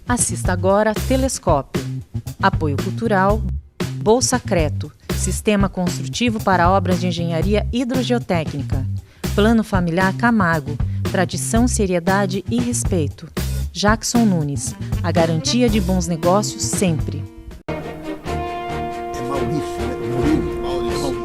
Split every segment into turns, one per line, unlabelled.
Assista agora Telescópio. Apoio cultural, Bolsa Creto, Sistema Construtivo para Obras de Engenharia Hidrogeotécnica. Plano Familiar Camargo, tradição, seriedade e respeito. Jackson Nunes, a garantia de bons negócios sempre.
É Maurício, né? Murilo. Maurício.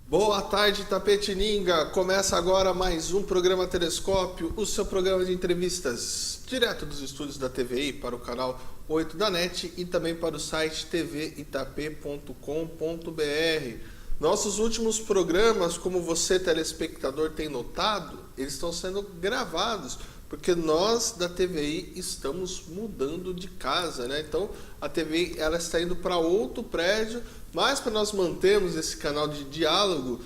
Boa tarde, Itapetininga! Começa agora mais um programa Telescópio, o seu programa de entrevistas, direto dos estúdios da TVI para o canal 8 da NET e também para o site tvitap.com.br. Nossos últimos programas, como você, telespectador, tem notado, eles estão sendo gravados, porque nós da TVI estamos mudando de casa, né? Então, a TVI ela está indo para outro prédio, mas para nós mantermos esse canal de diálogo,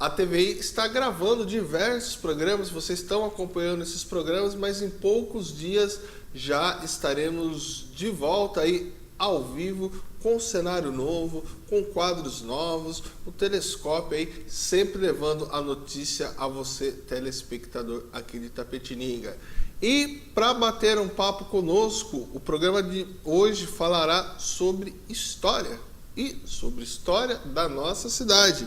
a TVI está gravando diversos programas, vocês estão acompanhando esses programas, mas em poucos dias já estaremos de volta aí ao vivo, com um cenário novo, com quadros novos, o Telescópio aí sempre levando a notícia a você, telespectador aqui de Itapetininga. E para bater um papo conosco, o programa de hoje falará sobre história e sobre história da nossa cidade.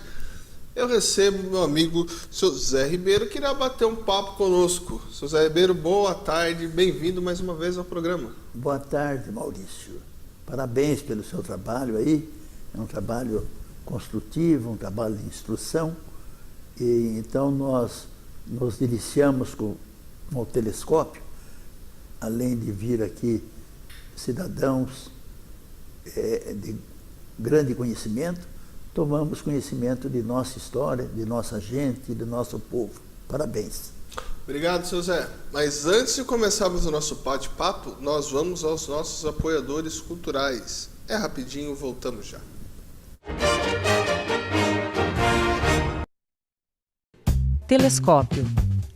Eu recebo meu amigo, seu Zé Ribeiro, que irá bater um papo conosco. Seu Zé Ribeiro, boa tarde, bem-vindo mais uma vez ao programa.
Boa tarde, Maurício. Parabéns pelo seu trabalho aí. É um trabalho construtivo, um trabalho de instrução. E então nós nos deliciamos com o Telescópio, além de vir aqui cidadãos de grande conhecimento, tomamos conhecimento de nossa história, de nossa gente, do nosso povo. Parabéns.
Obrigado, seu Zé. Mas antes de começarmos o nosso bate-papo, nós vamos aos nossos apoiadores culturais. É rapidinho, voltamos já.
Telescópio.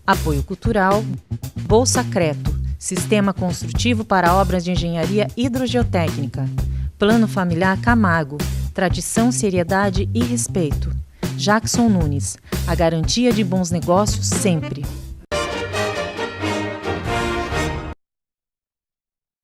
Apoio cultural, Bolsa Creto, Sistema Construtivo para Obras de Engenharia Hidrogeotécnica. Plano Familiar Camargo, tradição, seriedade e respeito. Jackson Nunes, a garantia de bons negócios sempre.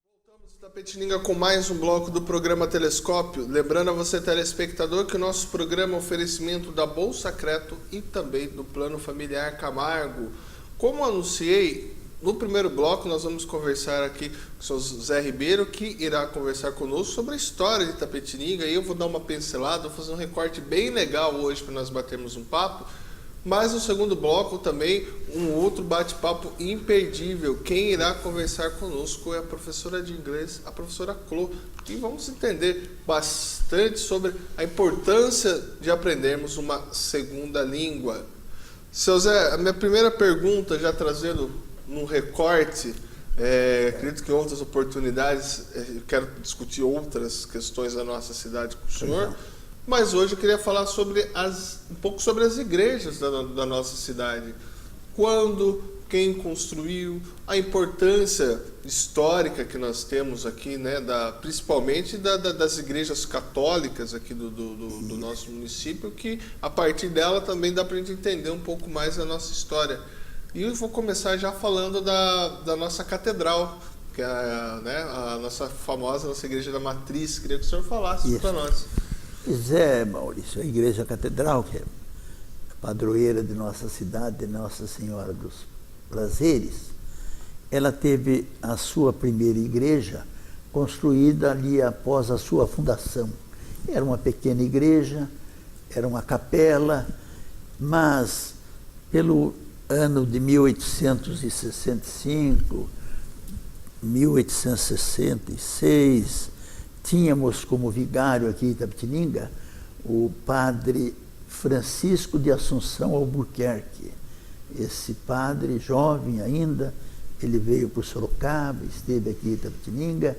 Voltamos da Itapetininga com mais um bloco do programa Telescópio. Lembrando a você, telespectador, que o nosso programa é um oferecimento da Bolsa Creto e também do Plano Familiar Camargo. Como anunciei, no primeiro bloco nós vamos conversar aqui com o seu Zé Ribeiro, que irá conversar conosco sobre a história de Itapetininga. E eu vou dar uma pincelada, vou fazer um recorte bem legal hoje para nós batermos um papo. Mas no segundo bloco também um outro bate-papo imperdível. Quem irá conversar conosco é a professora de inglês, a professora Clô. E vamos entender bastante sobre a importância de aprendermos uma segunda língua. Seu Zé, a minha primeira pergunta, já trazendo num recorte, acredito que em outras oportunidades eu quero discutir outras questões da nossa cidade com o senhor, mas hoje eu queria falar um pouco sobre as igrejas da nossa cidade. Quando, quem construiu, a importância histórica que nós temos aqui, né, principalmente das igrejas católicas aqui do nosso município, que a partir dela também dá para a gente entender um pouco mais a nossa história. E eu vou começar já falando da nossa catedral, que é a nossa famosa, nossa igreja da Matriz. Queria que o senhor falasse para nós.
Pois é, Maurício, a igreja catedral, que é padroeira de nossa cidade, de Nossa Senhora dos Prazeres, ela teve a sua primeira igreja construída ali após a sua fundação. Era uma pequena igreja, era uma capela, mas pelo ano de 1865, 1866, tínhamos como vigário aqui em Itapetininga o padre Francisco de Assunção Albuquerque. Esse padre, jovem ainda, ele veio para Sorocaba, esteve aqui em Itapetininga.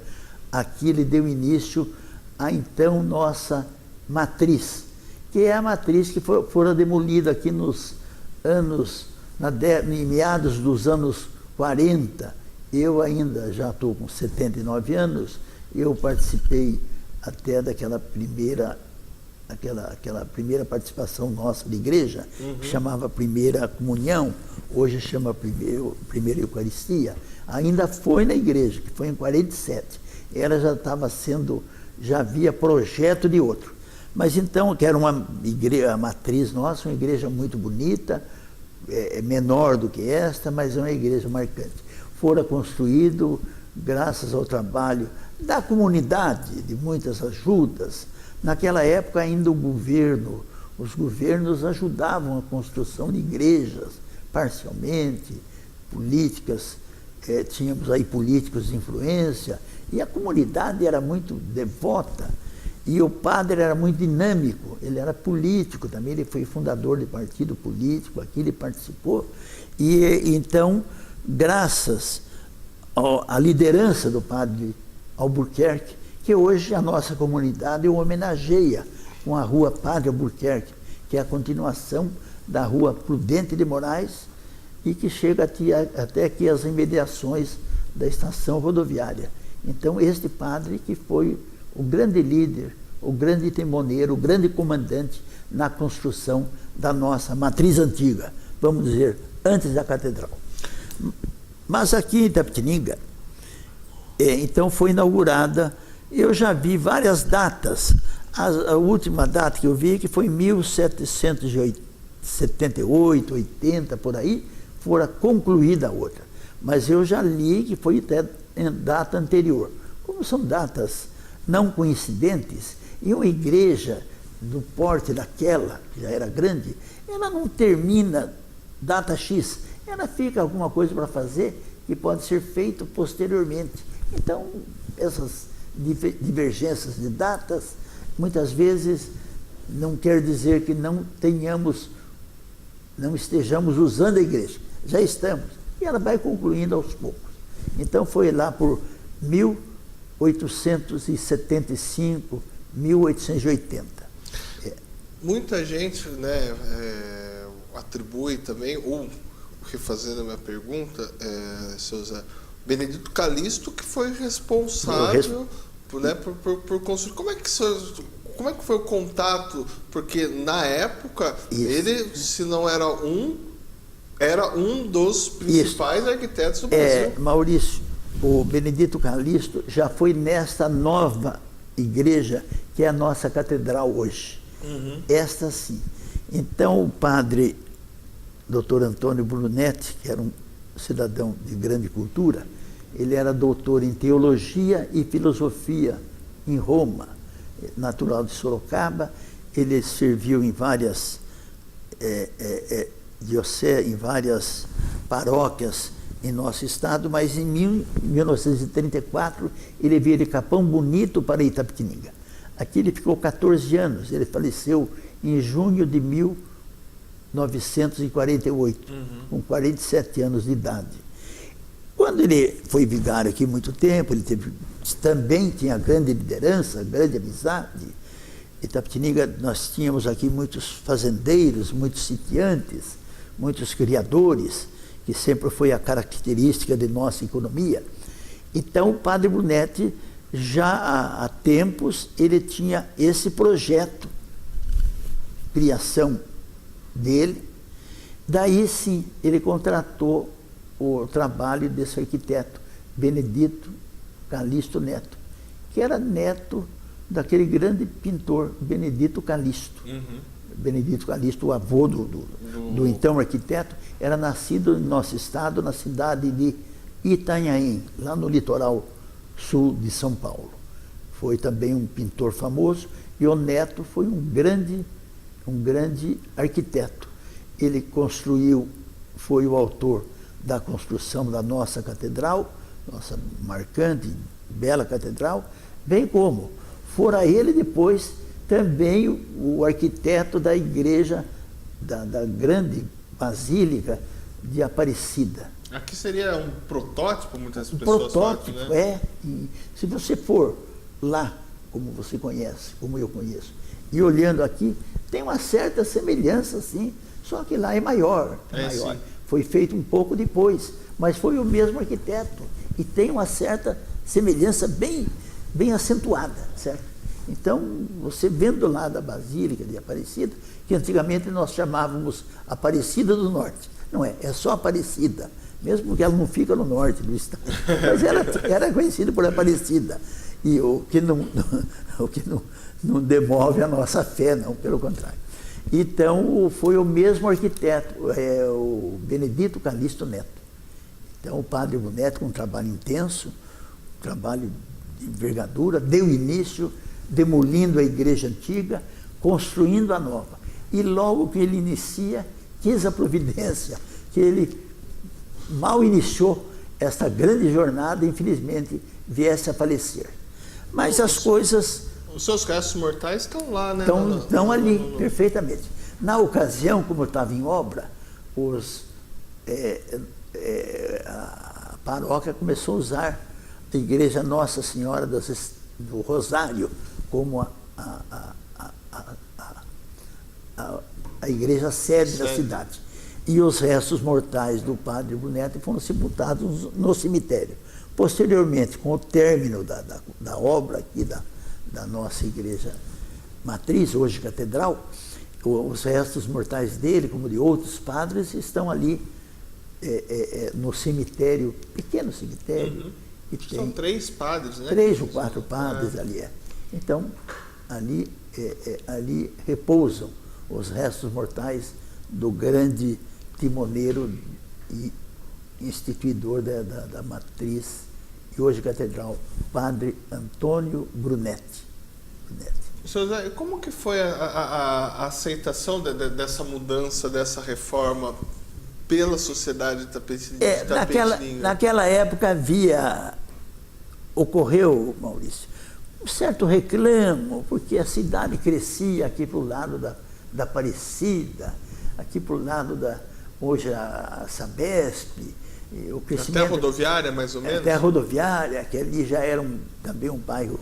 Aqui ele deu início à então nossa matriz, que é a matriz que fora demolida aqui nos anos, em meados dos anos 40, Eu ainda já estou com 79 anos, eu participei até daquela primeira participação nossa de igreja, que chamava Primeira Comunhão, hoje chama Primeira Eucaristia. Ainda foi na igreja, que foi em 47. Ela já estava sendo, já havia projeto de outro. Mas então, que era uma igreja, a matriz nossa, uma igreja muito bonita, menor do que esta, mas é uma igreja marcante. Fora construído, graças ao trabalho da comunidade, de muitas ajudas. Naquela época ainda os governos ajudavam a construção de igrejas, parcialmente, políticas, tínhamos aí políticos de influência, e a comunidade era muito devota, e o padre era muito dinâmico, ele era político também, ele foi fundador de partido político, aqui ele participou, e então, graças à liderança do padre Albuquerque, que hoje a nossa comunidade o homenageia com a rua Padre Albuquerque, que é a continuação da rua Prudente de Moraes e que chega até aqui as imediações da estação rodoviária. Então, este padre que foi o grande líder, o grande timoneiro, o grande comandante na construção da nossa matriz antiga, vamos dizer, antes da catedral. Mas aqui em Itapetininga, então foi inaugurada, eu já vi várias datas, a última data que eu vi, que foi em 1778, 80, por aí, fora concluída a outra. Mas eu já li que foi até em data anterior. Como são datas não coincidentes, e uma igreja do porte daquela, que já era grande, ela não termina data X, ela fica alguma coisa para fazer que pode ser feito posteriormente. Então, essas divergências de datas, muitas vezes não quer dizer que não estejamos usando a igreja. Já estamos. E ela vai concluindo aos poucos. Então, foi lá por 1875, 1880.
Muita gente, né, atribui também, ou refazendo a minha pergunta, seu Zé, Benedito Calixto, que foi responsável por construir. Como é que foi o contato? Porque na época, ele, se não era um dos principais arquitetos do Brasil.
Maurício, o Benedito Calixto já foi nesta nova igreja, que é a nossa catedral hoje. Esta sim. Então, o padre Dr. Antônio Brunetti, que era um cidadão de grande cultura, ele era doutor em teologia e filosofia em Roma, natural de Sorocaba. Ele serviu em várias dioceses, em várias paróquias em nosso estado, mas em 1934 ele veio de Capão Bonito para Itapetininga. Aqui ele ficou 14 anos, ele faleceu em junho de 1948, com 47 anos de idade. Quando ele foi vigário aqui muito tempo, ele também tinha grande liderança, grande amizade. Itapetininga, nós tínhamos aqui muitos fazendeiros, muitos sitiantes, muitos criadores, que sempre foi a característica de nossa economia. Então, o padre Brunetti, já há tempos, ele tinha esse projeto, criação dele. Daí, sim, ele contratou o trabalho desse arquiteto, Benedito Calixto Neto, que era neto daquele grande pintor, Benedito Calixto. Benedito Calixto, o avô do então arquiteto, era nascido no nosso estado, na cidade de Itanhaém, lá no litoral sul de São Paulo. Foi também um pintor famoso, e o neto foi um grande arquiteto. Ele construiu, foi o autor da construção da nossa catedral, nossa marcante, bela catedral, bem como fora ele depois também o arquiteto da igreja, da grande basílica de Aparecida.
Aqui seria um protótipo, muitas pessoas
protótipo,
falam, né?
E se você for lá, como você conhece, como eu conheço, e olhando aqui, tem uma certa semelhança, sim, só que lá é maior. foi feito um pouco depois, mas foi o mesmo arquiteto e tem uma certa semelhança bem acentuada, certo? Então, você vendo lá da Basílica de Aparecida, que antigamente nós chamávamos Aparecida do Norte, não é, é só Aparecida, mesmo porque ela não fica no norte do estado, mas ela era conhecida por Aparecida, e o que não demove a nossa fé, não, pelo contrário. Então, foi o mesmo arquiteto, o Benedito Calixto Neto. Então, o padre Brunetti, com um trabalho intenso, um trabalho de envergadura, deu início, demolindo a igreja antiga, construindo a nova. E logo que ele inicia, quis a providência, que ele mal iniciou esta grande jornada, infelizmente, viesse a falecer. Mas as coisas...
Os seus restos mortais estão lá, né?
Estão ali, perfeitamente. Na ocasião, como eu estava em obra, a paróquia começou a usar a igreja Nossa Senhora do Rosário como a igreja sede da cidade. E os restos mortais do padre Brunetti foram sepultados no cemitério. Posteriormente, com o término da obra aqui da nossa igreja matriz, hoje catedral, os restos mortais dele, como de outros padres, estão ali no cemitério, pequeno cemitério. Que
são 3 padres, né?
3 ou 4 padres ali. Então, ali repousam os restos mortais do grande timoneiro e instituidor da matriz e hoje catedral, padre Antônio Brunetti.
Senhor Zé, como que foi a aceitação dessa mudança, dessa reforma pela sociedade de Tapetininga?
Naquela época ocorreu, Maurício, um certo reclamo, porque a cidade crescia aqui para o lado da Aparecida, aqui para o lado hoje a Sabesp, o crescimento...
A terra rodoviária, mais ou menos?
A terra rodoviária, que ali já era também um bairro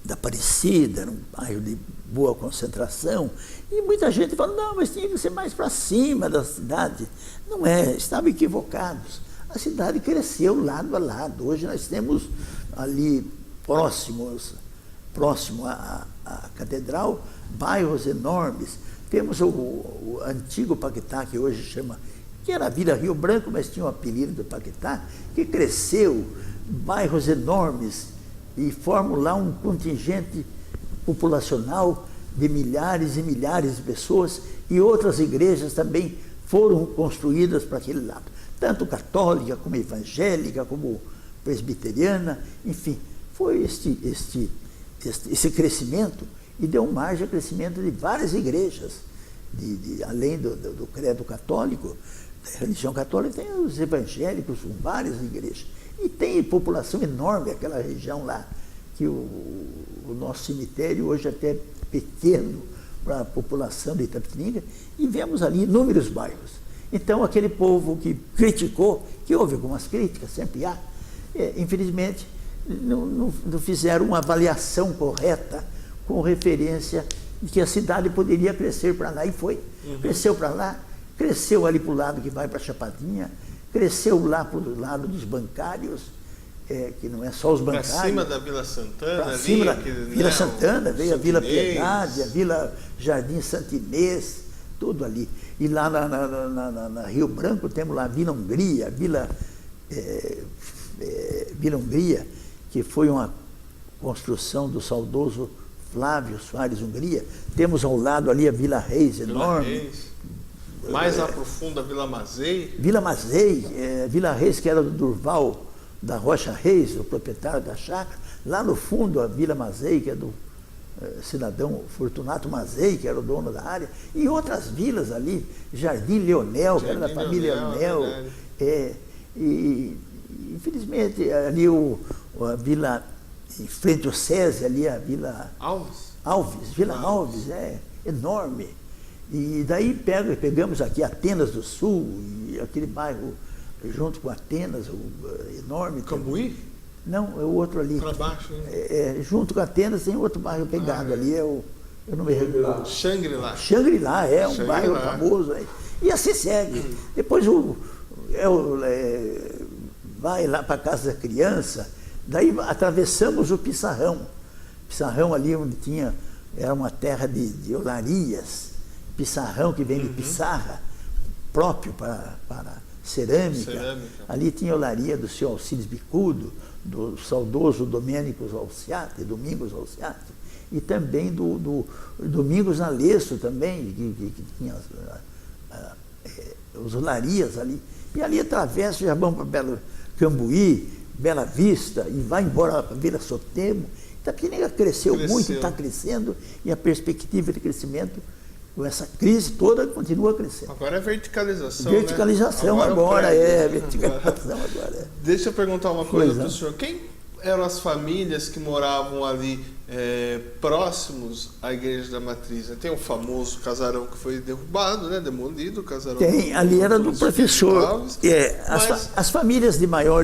da Aparecida, era um bairro de boa concentração, e muita gente fala, não, mas tinha que ser mais para cima da cidade. Não é, estavam equivocados. A cidade cresceu lado a lado. Hoje nós temos ali próximo à catedral, bairros enormes. Temos o antigo Paquetá, que hoje chama, que era a Vila Rio Branco, mas tinha o apelido do Paquetá, que cresceu, bairros enormes, e formam lá um contingente populacional de milhares e milhares de pessoas, e outras igrejas também foram construídas para aquele lado, tanto católica como evangélica, como presbiteriana, enfim, foi esse crescimento, e deu margem ao crescimento de várias igrejas, além do credo católico, da religião católica, tem os evangélicos, várias igrejas. E tem população enorme, aquela região lá, que o nosso cemitério hoje é até pequeno para a população de Itapetininga, e vemos ali inúmeros bairros. Então, aquele povo que criticou, que houve algumas críticas, sempre há, infelizmente, não fizeram uma avaliação correta com referência de que a cidade poderia crescer para lá, e foi. Cresceu para lá, cresceu ali para o lado que vai para Chapadinha, cresceu lá para o lado dos bancários, que não é só os bancários.
Para cima da Vila Santana,
para cima da Vila Santana, veio a Vila Piedade, a Vila Jardim Santinês, tudo ali. E lá na Rio Branco temos lá a Vila Hungria, Vila Hungria, que foi uma construção do saudoso Flávio Soares Hungria. Temos ao lado ali a Vila Reis, enorme.
Reis. Mais lá para o fundo a Vila Mazei.
Vila Mazei, Vila Reis, que era do Durval da Rocha Reis, o proprietário da chácara. Lá no fundo a Vila Mazei, que é do cidadão Fortunato Mazei, que era o dono da área. E outras vilas ali, Jardim Leonel, que era da família Leonel. E infelizmente ali a Vila, em frente ao SESI, ali a Vila Vila Alves, enorme. E daí pegamos aqui Atenas do Sul, e aquele bairro junto com Atenas, enorme.
Cambuí?
Não, é o outro ali.
Para baixo, né?
Junto com Atenas tem outro bairro pegado ali, eu não me recordo.
Shangri-La.
Shangri-La, um bairro famoso. E assim segue. Depois vai lá para a casa da criança, daí atravessamos o Pissarrão. Pissarrão ali onde era uma terra de olarias. Pissarrão, que vem de pissarra, próprio para cerâmica. Ali tinha a olaria do seu Alcides Bicudo, do saudoso Domingos Alciati, e também do Domingos Nalesso também, que tinha as olarias ali. E ali atravessa, já vamos para Belo Cambuí, Bela Vista, e vai embora para Vila Sotemo. Itapetininga cresceu muito, está crescendo, e a perspectiva de crescimento, com essa crise toda, continua crescendo.
Agora é verticalização,
verticalização,
né?
Agora verticalização agora é.
Deixa eu perguntar uma coisa para o senhor. Quem eram as famílias que moravam ali próximos à Igreja da Matriz? Tem o famoso casarão que foi derrubado, né? Demolido, o casarão.
Tem, ali era do professor. As famílias de maior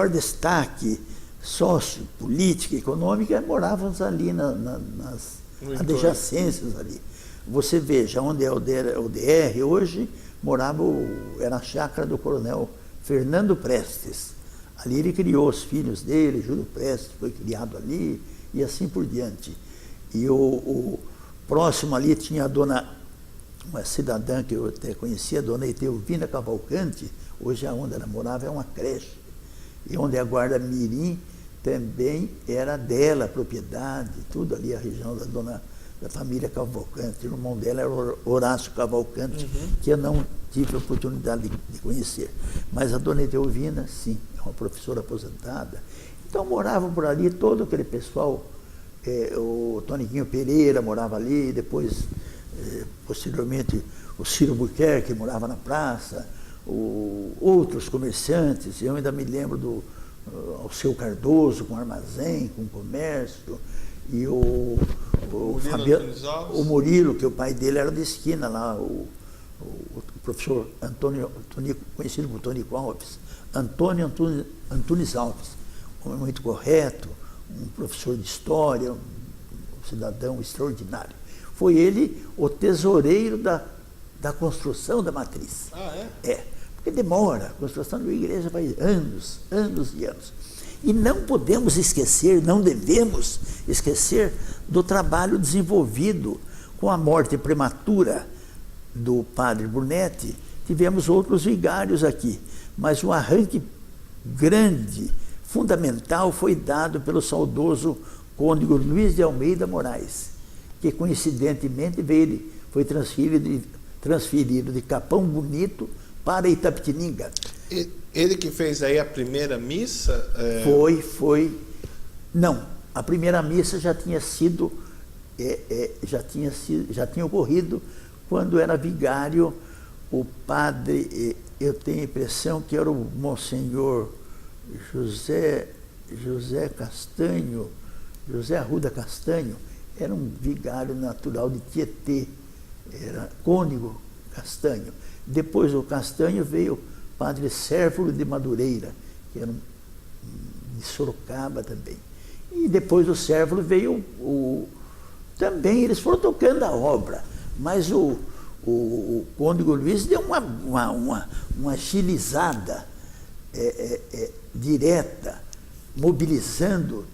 destaque sócio, política, econômica, moravam ali nas adjacências ali. Você veja, onde é o DR hoje, era a chácara do coronel Fernando Prestes. Ali ele criou os filhos dele, Júlio Prestes foi criado ali, e assim por diante. E o próximo ali tinha uma cidadã que eu até conhecia, a dona Etelvina Cavalcante, hoje onde ela morava é uma creche. E onde é a Guarda Mirim também era dela, a propriedade, tudo ali, a região da família Cavalcante. O irmão dela era Horácio Cavalcante, que eu não tive a oportunidade de conhecer. Mas a dona Etelvina, sim, é uma professora aposentada. Então moravam por ali todo aquele pessoal, o Toniquinho Pereira morava ali, depois, posteriormente, o Ciro Buquerque morava na praça, outros comerciantes, eu ainda me lembro do Alceu Cardoso, com armazém, com comércio, e o Murilo, que o pai dele era de esquina lá, o professor Antônio, conhecido por Tonico Alves, Antônio Antunes Alves, um homem muito correto, um professor de história, um cidadão extraordinário. Foi ele o tesoureiro da construção da matriz.
Ah, é?
Porque demora, a construção de uma igreja vai anos e anos. E não podemos esquecer, não devemos esquecer do trabalho desenvolvido com a morte prematura do padre Brunetti. Tivemos outros vigários aqui, mas o arranque grande, fundamental, foi dado pelo saudoso cônego Luiz de Almeida Moraes, que coincidentemente foi transferido de Capão Bonito para Itapetininga.
Ele que fez aí a primeira missa?
Foi. Não, a primeira missa já tinha sido, já tinha ocorrido quando era vigário o padre, eu tenho a impressão que era o Monsenhor José Arruda Castanho, era um vigário natural de Tietê, era cônego Castanho. Depois do Castanho veio o padre Sérvulo de Madureira, que era de Sorocaba também. E depois do Sérvulo veio também, eles foram tocando a obra, mas o cônego Luiz deu uma agilizada direta, mobilizando.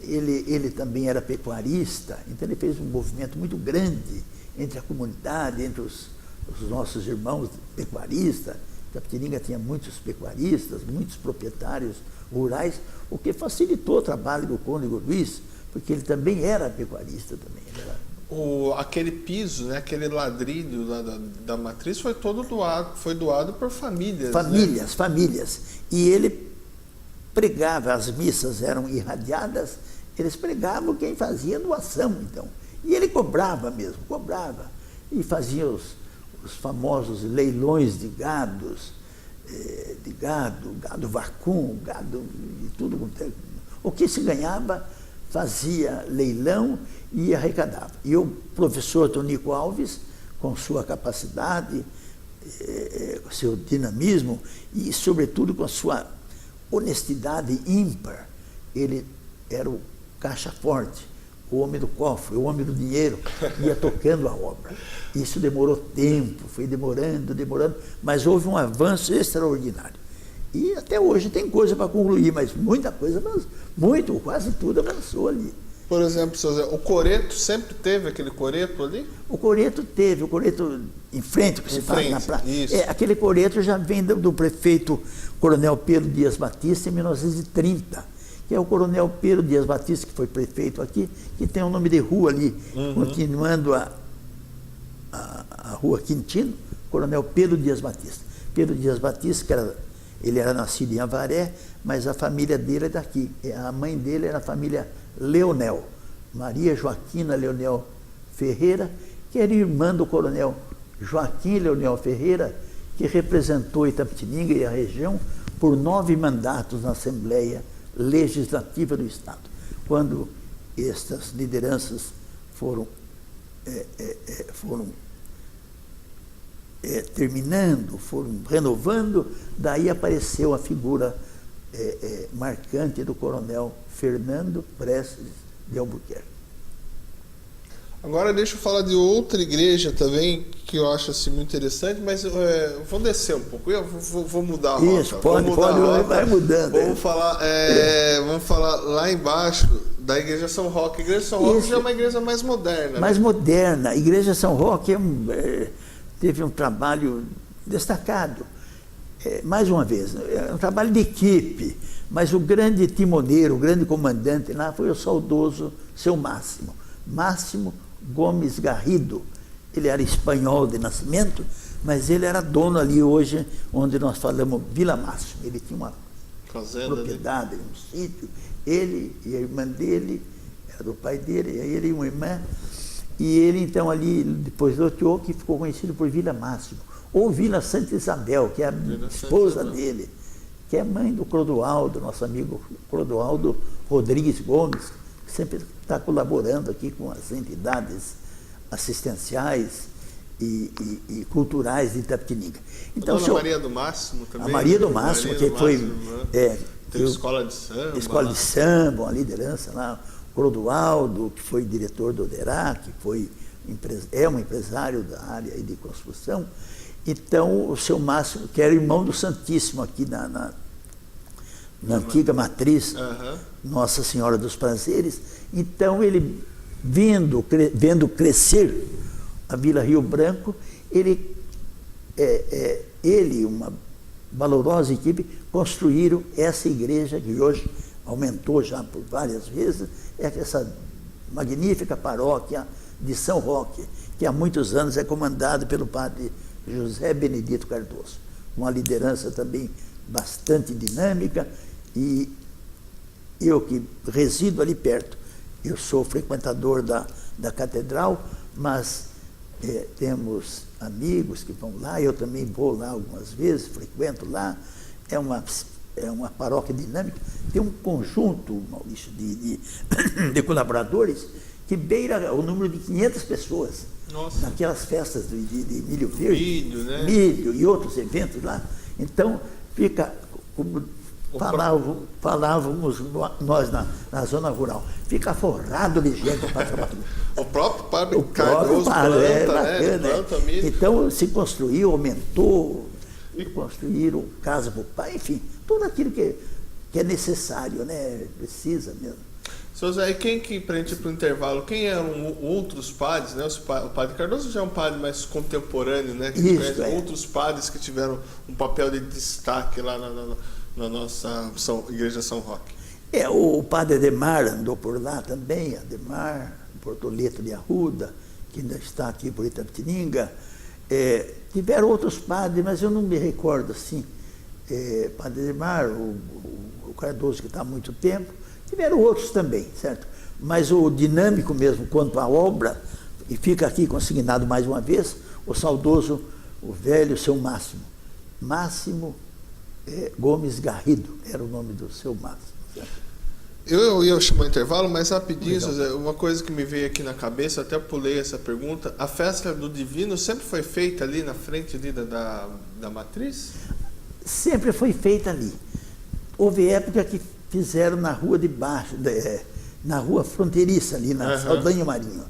Ele também era pecuarista, então ele fez um movimento muito grande entre a comunidade, entre os nossos irmãos pecuaristas. Itapetininga tinha muitos pecuaristas, muitos proprietários rurais, o que facilitou o trabalho do cônego Luiz, porque ele também era pecuarista também.
Aquele piso, né, aquele ladrilho lá da matriz foi todo doado por famílias.
Famílias. E ele pregava, as missas eram irradiadas, eles pregavam quem fazia doação, então. E ele cobrava mesmo, e fazia os famosos leilões de gado vacum, gado e tudo. O que se ganhava, fazia leilão e arrecadava. E o professor Tonico Alves, com sua capacidade, seu dinamismo e, sobretudo, com sua honestidade ímpar, ele era o caixa forte, o homem do cofre, o homem do dinheiro, ia tocando a obra. Isso demorou tempo, foi demorando, mas houve um avanço extraordinário. E até hoje tem coisa para concluir, mas muita coisa, quase tudo avançou ali.
Por exemplo, seu Zé, o coreto sempre teve aquele coreto ali?
O coreto teve, o coreto em frente, que se fala na praça. Aquele coreto já vem do prefeito Coronel Pedro Dias Batista em 1930, que é o Coronel Pedro Dias Batista, que foi prefeito aqui, que tem o nome de rua ali, continuando a Rua Quintino, Coronel Pedro Dias Batista. Pedro Dias Batista, ele era nascido em Avaré, mas a família dele é daqui. A mãe dele era a família Leonel, Maria Joaquina Leonel Ferreira, que era irmã do Coronel Joaquim Leonel Ferreira, que representou Itapetininga e a região por 9 mandatos na Assembleia Legislativa do Estado. Quando estas lideranças foram terminando, foram renovando, daí apareceu a figura marcante do Coronel Fernando Prestes de Albuquerque.
Agora deixa eu falar de outra igreja também, que eu acho assim, muito interessante, mas vou descer um pouco, eu vou mudar a rota.
Isso, pode, vai mudando.
Vamos falar lá embaixo da Igreja São Roque. A Igreja São Roque já é uma igreja mais moderna.
Mais moderna. A Igreja São Roque teve um trabalho destacado. Mais uma vez, é um trabalho de equipe, mas o grande timoneiro, o grande comandante lá foi o saudoso seu Máximo Gomes Garrido. Ele era espanhol de nascimento, mas ele era dono ali hoje, onde nós falamos Vila Máximo. Ele tinha uma propriedade, um sítio, ele e a irmã dele, era do pai dele, ele e uma irmã, e ele então ali, depois loteou, que ficou conhecido por Vila Máximo, ou Vila Santa Isabel, que é a esposa dele, que é mãe do Clodoaldo, nosso amigo Clodoaldo Rodrigues Gomes, que sempre está colaborando aqui com as entidades assistenciais e culturais de Itapetininga.
Então, a Maria do Máximo também.
A Maria do Máximo, que foi...
Teve escola de samba.
Escola de samba, uma liderança lá. Clodoaldo, que foi diretor do Oderá, que é um empresário da área de construção. Então, o seu Máximo, que era irmão do Santíssimo aqui na antiga matriz Nossa Senhora dos Prazeres. Então, ele, vendo crescer a Vila Rio Branco, ele e uma valorosa equipe construíram essa igreja, que hoje aumentou já por várias vezes, essa magnífica paróquia de São Roque, que há muitos anos é comandada pelo padre José Benedito Cardoso, uma liderança também bastante dinâmica, e eu que resido ali perto, eu sou frequentador da catedral, mas temos amigos que vão lá, eu também vou lá algumas vezes, frequento lá, é uma paróquia dinâmica, tem um conjunto, Maurício, de colaboradores que beira o número de 500 pessoas.
Nossa.
Naquelas festas de milho verde,
milho, né?
Milho e outros eventos lá. Então, fica, como falávamos nós na zona rural, fica forrado de gente para trabalhar.
O próprio padre Cardoso planta milho.
Então, se construiu, aumentou, construíram casa para o pai, enfim, tudo aquilo que é necessário, né? Precisa mesmo.
Seu Zé, e quem que, para a gente ir para o intervalo, quem eram outros padres, né? O padre Cardoso já é um padre mais contemporâneo, né? Que
Isso,
outros padres que tiveram um papel de destaque lá na nossa Igreja São Roque.
O padre Ademar andou por lá também, Ademar, Portoleto de Arruda, que ainda está aqui por Itapetininga. Tiveram outros padres, mas eu não me recordo assim. Padre Ademar, o Cardoso, que está há muito tempo. Tiveram outros também, certo? Mas o dinâmico mesmo quanto à obra, e fica aqui consignado mais uma vez, o saudoso, o velho seu Máximo Gomes Garrido, era o nome do seu Máximo. Certo?
Eu ia chamar o intervalo, mas rapidinho, José, uma coisa que me veio aqui na cabeça, até pulei essa pergunta, a festa do Divino sempre foi feita ali na frente ali da matriz?
Sempre foi feita ali. Houve época que fizeram na rua de baixo, na rua fronteiriça, ali na Saldanha Marinho.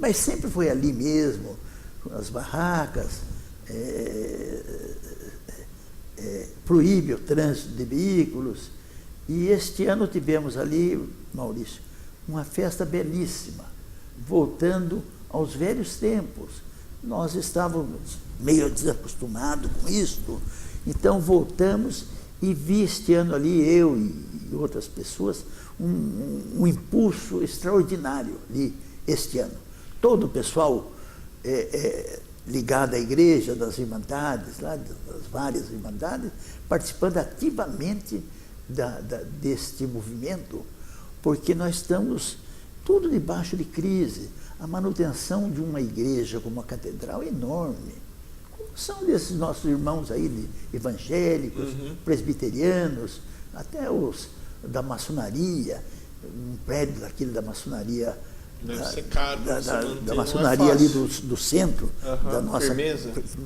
Mas sempre foi ali mesmo, as barracas, proíbe o trânsito de veículos. E este ano tivemos ali, Maurício, uma festa belíssima, voltando aos velhos tempos. Nós estávamos meio desacostumados com isso, então voltamos e vi este ano ali, eu e outras pessoas, um impulso extraordinário ali este ano. Todo o pessoal ligado à igreja, das irmandades, lá, das várias irmandades, participando ativamente deste movimento, porque nós estamos tudo debaixo de crise. A manutenção de uma igreja como a catedral é enorme. Como são desses nossos irmãos aí, evangélicos, presbiterianos, até os da maçonaria, um prédio daquele da maçonaria, da maçonaria ali do centro, da nossa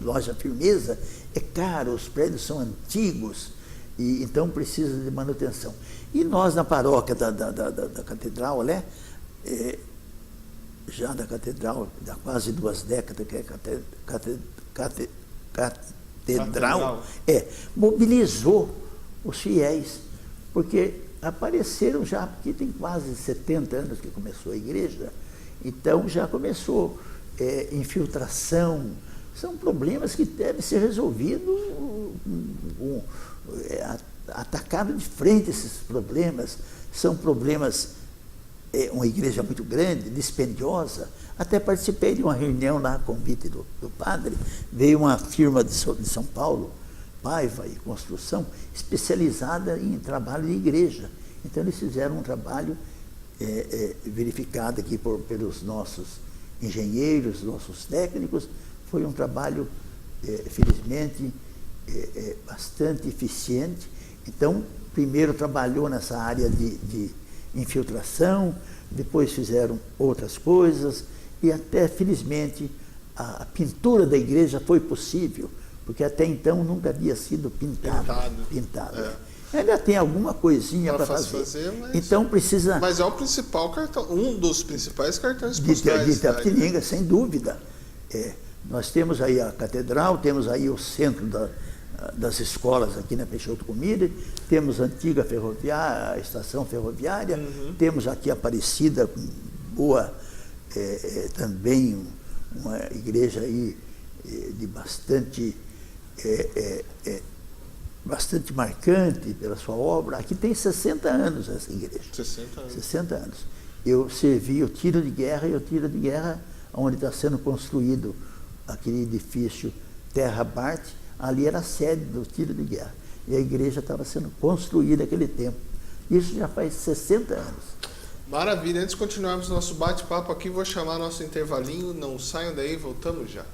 loja Firmeza, é caro, os prédios são antigos, e então precisa de manutenção. E nós na paróquia da catedral, né, já da catedral, há quase 2 décadas que é catedral, mobilizou os fiéis, porque apareceram já, porque tem quase 70 anos que começou a igreja, então já começou infiltração, são problemas que devem ser resolvidos, atacado de frente esses problemas, são problemas, uma igreja muito grande, dispendiosa. Até participei de uma reunião lá, convite do padre, veio uma firma de São Paulo, Paiva e Construção, especializada em trabalho de igreja. Então eles fizeram um trabalho verificado aqui pelos nossos engenheiros, nossos técnicos. Foi um trabalho, felizmente, bastante eficiente. Então, primeiro trabalhou nessa área de infiltração, depois fizeram outras coisas, e até, felizmente, a pintura da igreja foi possível, porque até então nunca havia sido pintado. Ainda tem alguma coisinha para fazer. Mas, então precisa.
Mas é o principal cartão, um dos principais cartões postais
de Itapetininga, sem dúvida. Nós temos aí a catedral, temos aí o centro das escolas aqui na Peixoto Comida, temos a antiga ferroviária, a estação ferroviária, temos aqui a Aparecida, com boa, também uma igreja aí de bastante marcante pela sua obra. Aqui tem 60 anos essa igreja. 60 anos. Eu servi o tiro de guerra, e o tiro de guerra, onde está sendo construído aquele edifício Terra Bart, ali era a sede do tiro de guerra. E a igreja estava sendo construída naquele tempo. Isso já faz 60 anos.
Maravilha. Antes de continuarmos nosso bate-papo aqui, vou chamar nosso intervalinho. Não saiam daí, voltamos já.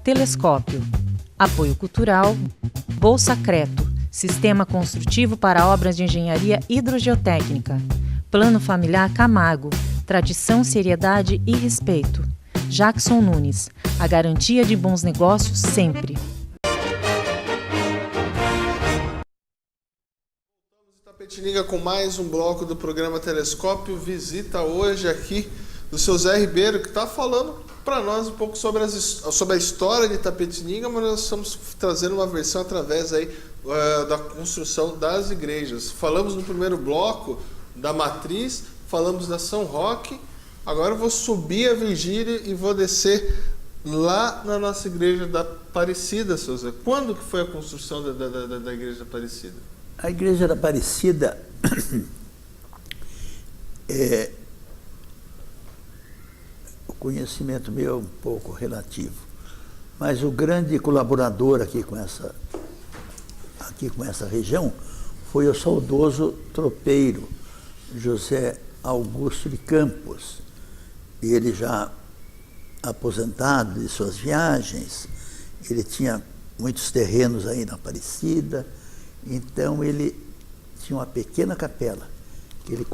Telescópio. Apoio cultural. Bolsa Creto. Sistema construtivo para obras de engenharia hidrogeotécnica. Plano Familiar Camargo. Tradição, seriedade e respeito. Jackson Nunes. A garantia de bons negócios sempre.
Voltamos em Itapetininga com mais um bloco do programa Telescópio. Visita hoje aqui do seu Zé Ribeiro, que está falando para nós um pouco sobre a história de Itapetininga, mas nós estamos trazendo uma versão através aí, da construção das igrejas. Falamos no primeiro bloco da Matriz, falamos da São Roque. Agora eu vou subir a Virgília e vou descer lá na nossa igreja da Aparecida, seu Zé. Quando que foi a construção da igreja da Aparecida?
A igreja da Aparecida o conhecimento meu é um pouco relativo, mas o grande colaborador aqui com essa região foi o saudoso tropeiro José Augusto de Campos. Ele já aposentado de suas viagens, ele tinha muitos terrenos aí na Aparecida, então ele tinha uma pequena capela, que ele,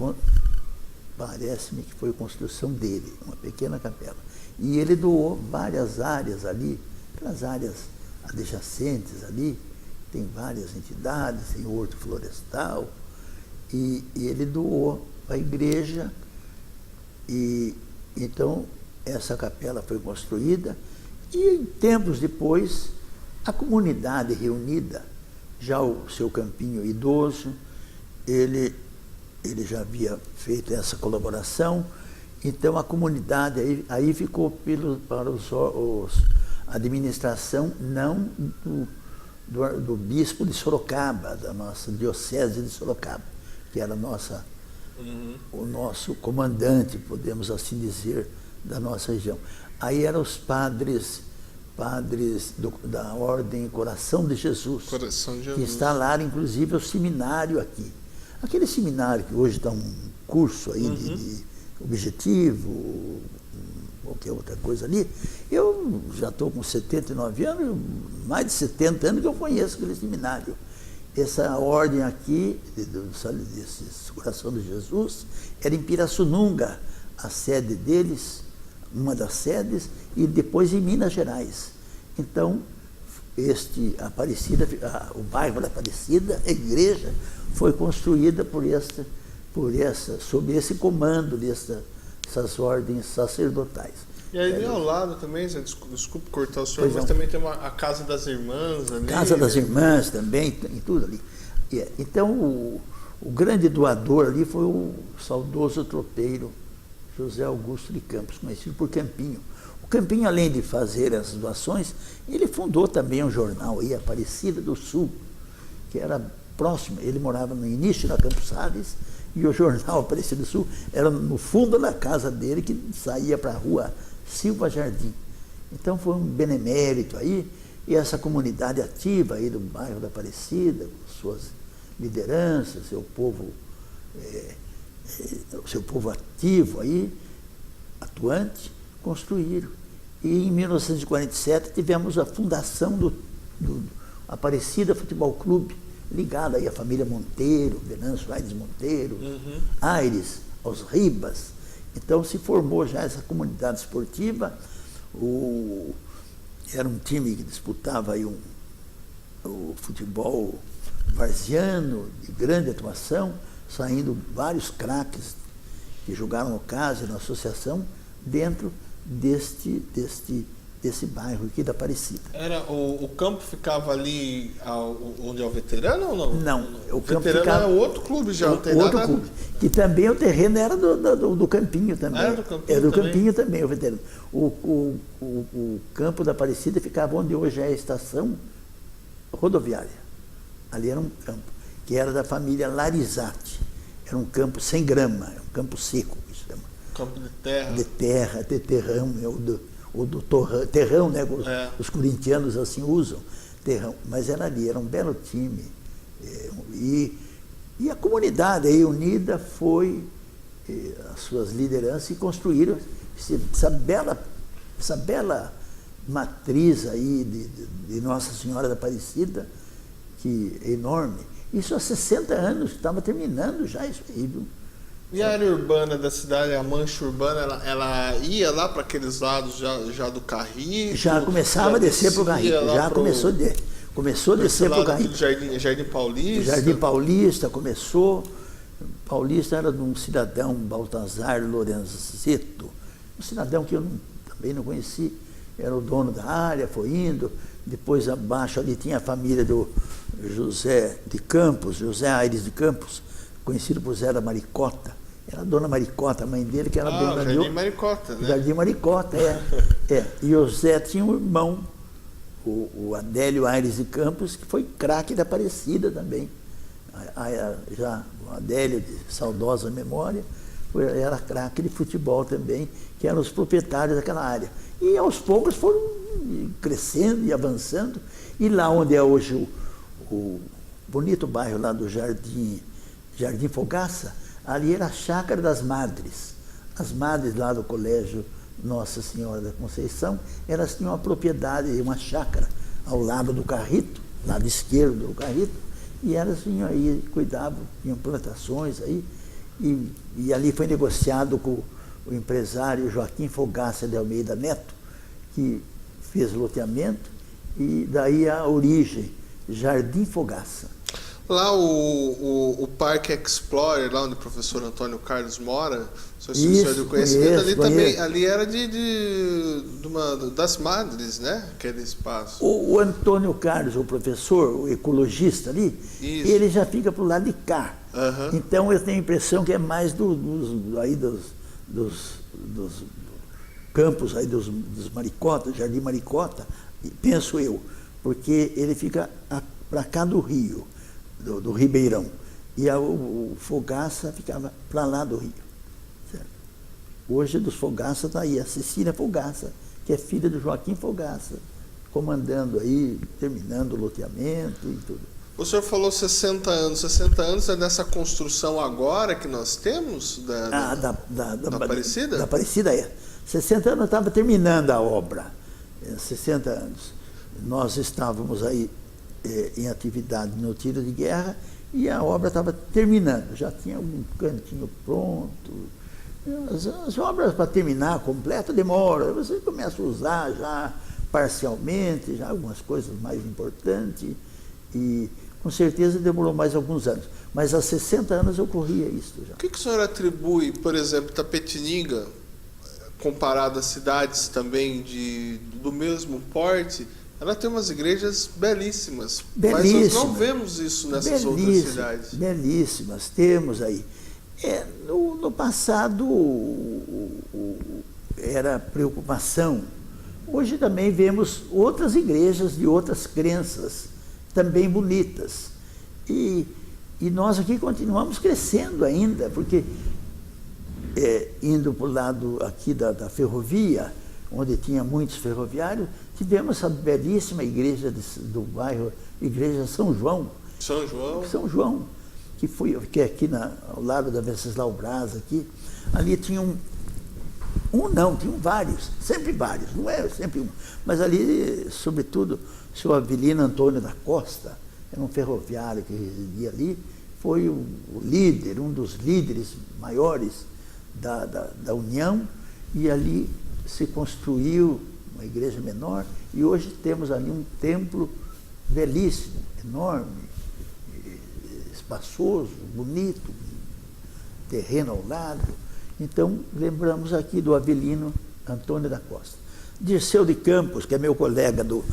parece-me que foi a construção dele, uma pequena capela. E ele doou várias áreas ali, aquelas áreas adjacentes ali, tem várias entidades, tem o Horto Florestal, e ele doou para a igreja, e então essa capela foi construída, e tempos depois, a comunidade reunida, já o seu Campinho idoso, ele já havia feito essa colaboração, então a comunidade aí ficou para a administração não do bispo de Sorocaba, da nossa diocese de Sorocaba, que era o nosso comandante, podemos assim dizer, da nossa região. Aí eram os padres da Ordem Coração de Jesus, que instalaram inclusive o seminário aqui. Aquele seminário que hoje dá um curso aí de objetivo, qualquer outra coisa ali, eu já estou com 79 anos, mais de 70 anos que eu conheço aquele seminário. Essa ordem aqui, desse Coração de Jesus, era em Pirassununga, a sede deles, uma das sedes, e depois em Minas Gerais. Então, o bairro da Aparecida, a igreja, foi construída sob esse comando dessas ordens sacerdotais.
E aí ao lado também, desculpe cortar o senhor, mas também tem a Casa das Irmãs ali.
Casa das Irmãs também, tem tudo ali. Então, o grande doador ali foi o saudoso tropeiro José Augusto de Campos, conhecido por Campinho. O Campinho, além de fazer essas doações, ele fundou também um jornal aí, Aparecida do Sul, que era próximo. Ele morava no início da Campos Sales, e o jornal Aparecida do Sul era no fundo da casa dele, que saía para a rua Silva Jardim. Então foi um benemérito aí, e essa comunidade ativa aí do bairro da Aparecida, com suas lideranças, seu povo ativo aí, atuante, construíram. E em 1947 tivemos a fundação do Aparecida Futebol Clube, ligado aí à família Monteiro, Venâncio Aires Monteiro, Aires, aos Ribas. Então se formou já essa comunidade esportiva. Era um time que disputava aí o futebol varziano, de grande atuação, saindo vários craques que jogaram no CASE, na associação, dentro desse bairro aqui da Aparecida.
O campo ficava ali onde é o Veterano ou não?
Não,
o campo ficava... é outro clube já.
Outro clube, que também o terreno era do Campinho também.
Era do Campinho
era do
também.
Campinho também, o Veterano. O campo da Aparecida ficava onde hoje é a estação rodoviária. Ali era um campo, que era da família Larizati. Era um campo sem grama, um campo seco, que se chama.
Campo de terra.
De terra, de terrão, ou do terrão, né? Os corintianos assim usam, terrão. Mas era ali, era um belo time. E a comunidade aí unida foi as suas lideranças e construíram essa bela matriz aí de Nossa Senhora da Aparecida, que é enorme. Isso há 60 anos, estava terminando já isso aí, viu?
E a área urbana da cidade, a mancha urbana, ela ia lá para aqueles lados já do Carrito?
Já começava a descer para o Carrito, começou a descer para o Carrito.
Jardim Paulista?
Jardim Paulista começou. Paulista era de um cidadão, Baltazar Lorenzeto, um cidadão que eu também não conheci, era o dono da área, foi indo. Depois abaixo ali tinha a família do José de Campos, José Aires de Campos, conhecido por Zé da Maricota. Era a dona Maricota, a mãe dele, que era dona
do Jardim Maricota, né?
Jardim Maricota, E o Zé tinha um irmão, o Adélio Aires de Campos, que foi craque da Aparecida também. Já o Adélio, de saudosa memória, era craque de futebol também, que eram os proprietários daquela área. E aos poucos foram crescendo e avançando. E lá onde é hoje o bonito bairro lá do Jardim Fogaça, ali era a Chácara das Madres. As madres lá do colégio Nossa Senhora da Conceição, elas tinham uma propriedade, uma chácara ao lado do Carrito, lado esquerdo do Carrito, e elas vinham aí, cuidavam, tinham plantações aí, e ali foi negociado com o empresário Joaquim Fogaça de Almeida Neto, que fez loteamento, e daí a origem Jardim Fogaça.
Lá o Parque Explorer, lá onde o professor Antônio Carlos mora, sou professor de conhecimento, ali também, ali era de uma das madres, né? Aquele espaço.
O Antônio Carlos, o professor, o ecologista ali, ele já fica pro lado de cá.
Uhum.
Então eu tenho a impressão que é mais dos campos aí dos Maricota, Jardim Maricota, penso eu, porque ele fica para cá do Rio. Do Ribeirão. E o Fogaça ficava para lá do Rio. Certo? Hoje dos Fogaça está aí a Cecília Fogaça, que é filha do Joaquim Fogaça, comandando aí, terminando o loteamento e tudo.
O senhor falou 60 anos. 60 anos é dessa construção agora que nós temos? Da Aparecida?
Da Aparecida, é. 60 anos estava terminando a obra. 60 anos. Nós estávamos aí em atividade no tiro de guerra e a obra estava terminando, já tinha um cantinho pronto. As obras para terminar completa demora, você começa a usar já parcialmente, já algumas coisas mais importantes e com certeza demorou mais alguns anos, mas há 60 anos ocorria isso já.
O que o senhor atribui, por exemplo, Tapetininga, comparado a cidades também do mesmo porte? Ela tem umas igrejas belíssimas, mas nós não vemos isso nessas outras cidades.
Belíssimas, temos aí. No passado era preocupação. Hoje também vemos outras igrejas de outras crenças, também bonitas. E nós aqui continuamos crescendo ainda, porque indo para o lado aqui da ferrovia, onde tinha muitos ferroviários, tivemos essa belíssima igreja do bairro, Igreja São João.
São João?
São João, que é aqui ao lado da Venceslau Braz, aqui. Ali tinha tinham vários, sempre vários, não é sempre um. Mas ali, sobretudo, o senhor Avelino Antônio da Costa, era um ferroviário que residia ali, foi o líder, um dos líderes maiores da União, e ali se construiu uma igreja menor e hoje temos ali um templo belíssimo, enorme, espaçoso, bonito, terreno ao lado. Então, lembramos aqui do Avelino Antônio da Costa. Dirceu de Campos, que é meu colega do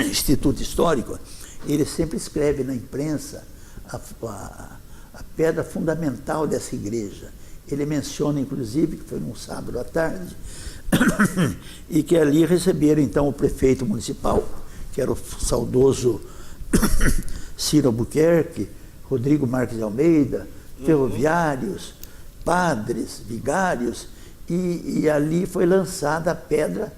Instituto Histórico, ele sempre escreve na imprensa a pedra fundamental dessa igreja. Ele menciona, inclusive, que foi num sábado à tarde, e que ali receberam, então, o prefeito municipal, que era o saudoso Ciro Albuquerque, Rodrigo Marques de Almeida, ferroviários, padres, vigários, e ali foi lançada a pedra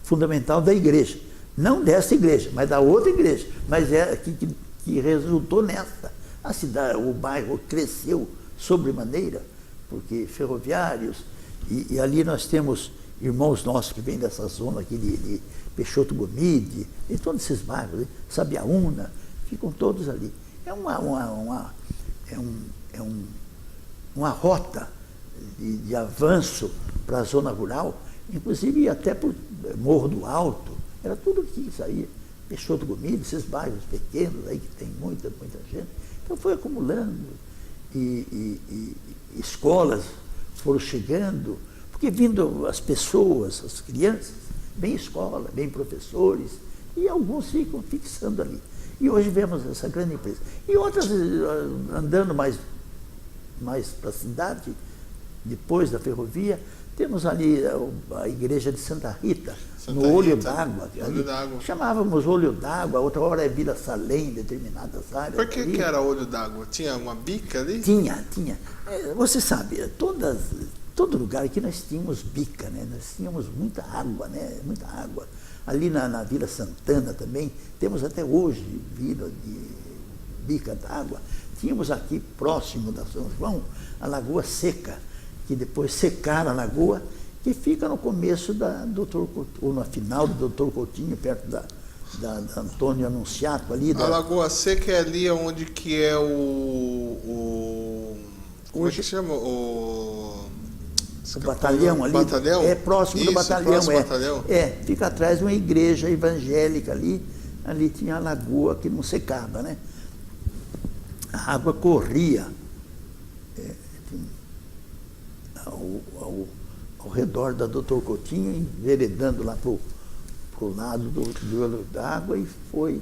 fundamental da igreja. Não dessa igreja, mas da outra igreja, mas que resultou nessa. A cidade, o bairro cresceu sobremaneira, porque ferroviários, e ali nós temos irmãos nossos que vêm dessa zona aqui de Peixoto Gomide, de todos esses bairros, Sabiaúna, ficam todos ali. É uma rota de avanço para a zona rural, inclusive até por Morro do Alto, era tudo que saía. Peixoto Gomide, esses bairros pequenos aí que tem muita gente. Então foi acumulando e escolas foram chegando, porque vindo as pessoas, as crianças, vem escola, vem professores, e alguns ficam fixando ali. E hoje vemos essa grande empresa. E outras andando mais para a cidade, depois da ferrovia, temos ali a igreja de Santa Rita, no Olho d'Água. Chamávamos Olho d'Água, outra hora é Vila Salém, determinadas áreas.
Por que era Olho d'Água? Tinha uma bica ali?
Tinha. Você sabe, todo lugar aqui nós tínhamos bica, né? Nós tínhamos muita água, né? Muita água. Ali na Vila Santana também, temos até hoje vila de bica d'água. Tínhamos aqui, próximo da São João, a Lagoa Seca, que depois secaram a lagoa, que fica no começo ou no final do Dr. Coutinho, perto da Antônio Anunciato ali.
A Lagoa Seca é ali onde que é como é que chama?
O batalhão ali.
Batalhão?
É próximo do batalhão.
Próximo batalhão.
Fica atrás de uma igreja evangélica ali. ali tinha a lagoa que não secava, né? A água corria ao redor da Doutor Coutinho, enveredando lá para o lado do olho d'água, e foi.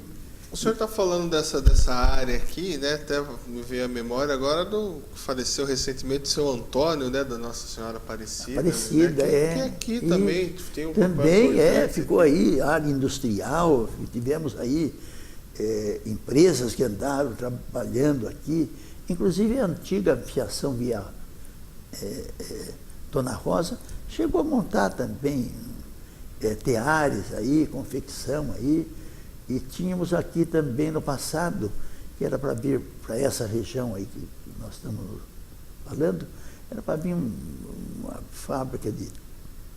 O senhor está falando dessa área aqui, né? Até me veio a memória agora do que faleceu recentemente o seu Antônio, né? Da Nossa Senhora Aparecida.
Aparecida,
né? Que aqui também tem um
também
papel
ficou aí área industrial, tivemos aí empresas que andaram trabalhando aqui, inclusive a antiga fiação via Dona Rosa chegou a montar também teares aí, confecção aí, e tínhamos aqui também no passado, que era para vir para essa região aí que nós estamos falando, era para vir uma fábrica de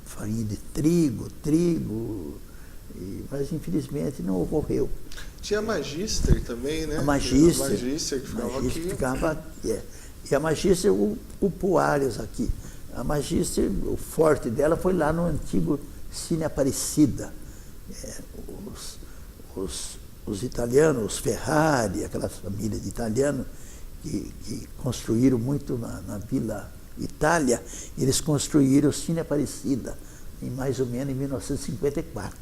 farinha de trigo, mas infelizmente não ocorreu.
Tinha a Magister também, né?
A Magister.
A Magister que ficava aqui.
E a Magister ocupou áreas aqui. A Magister, o forte dela foi lá no antigo Cine Aparecida. Os italianos, os Ferrari, aquelas famílias de italianos que construíram muito na Vila Itália, eles construíram o Cine Aparecida, em mais ou menos em 1954.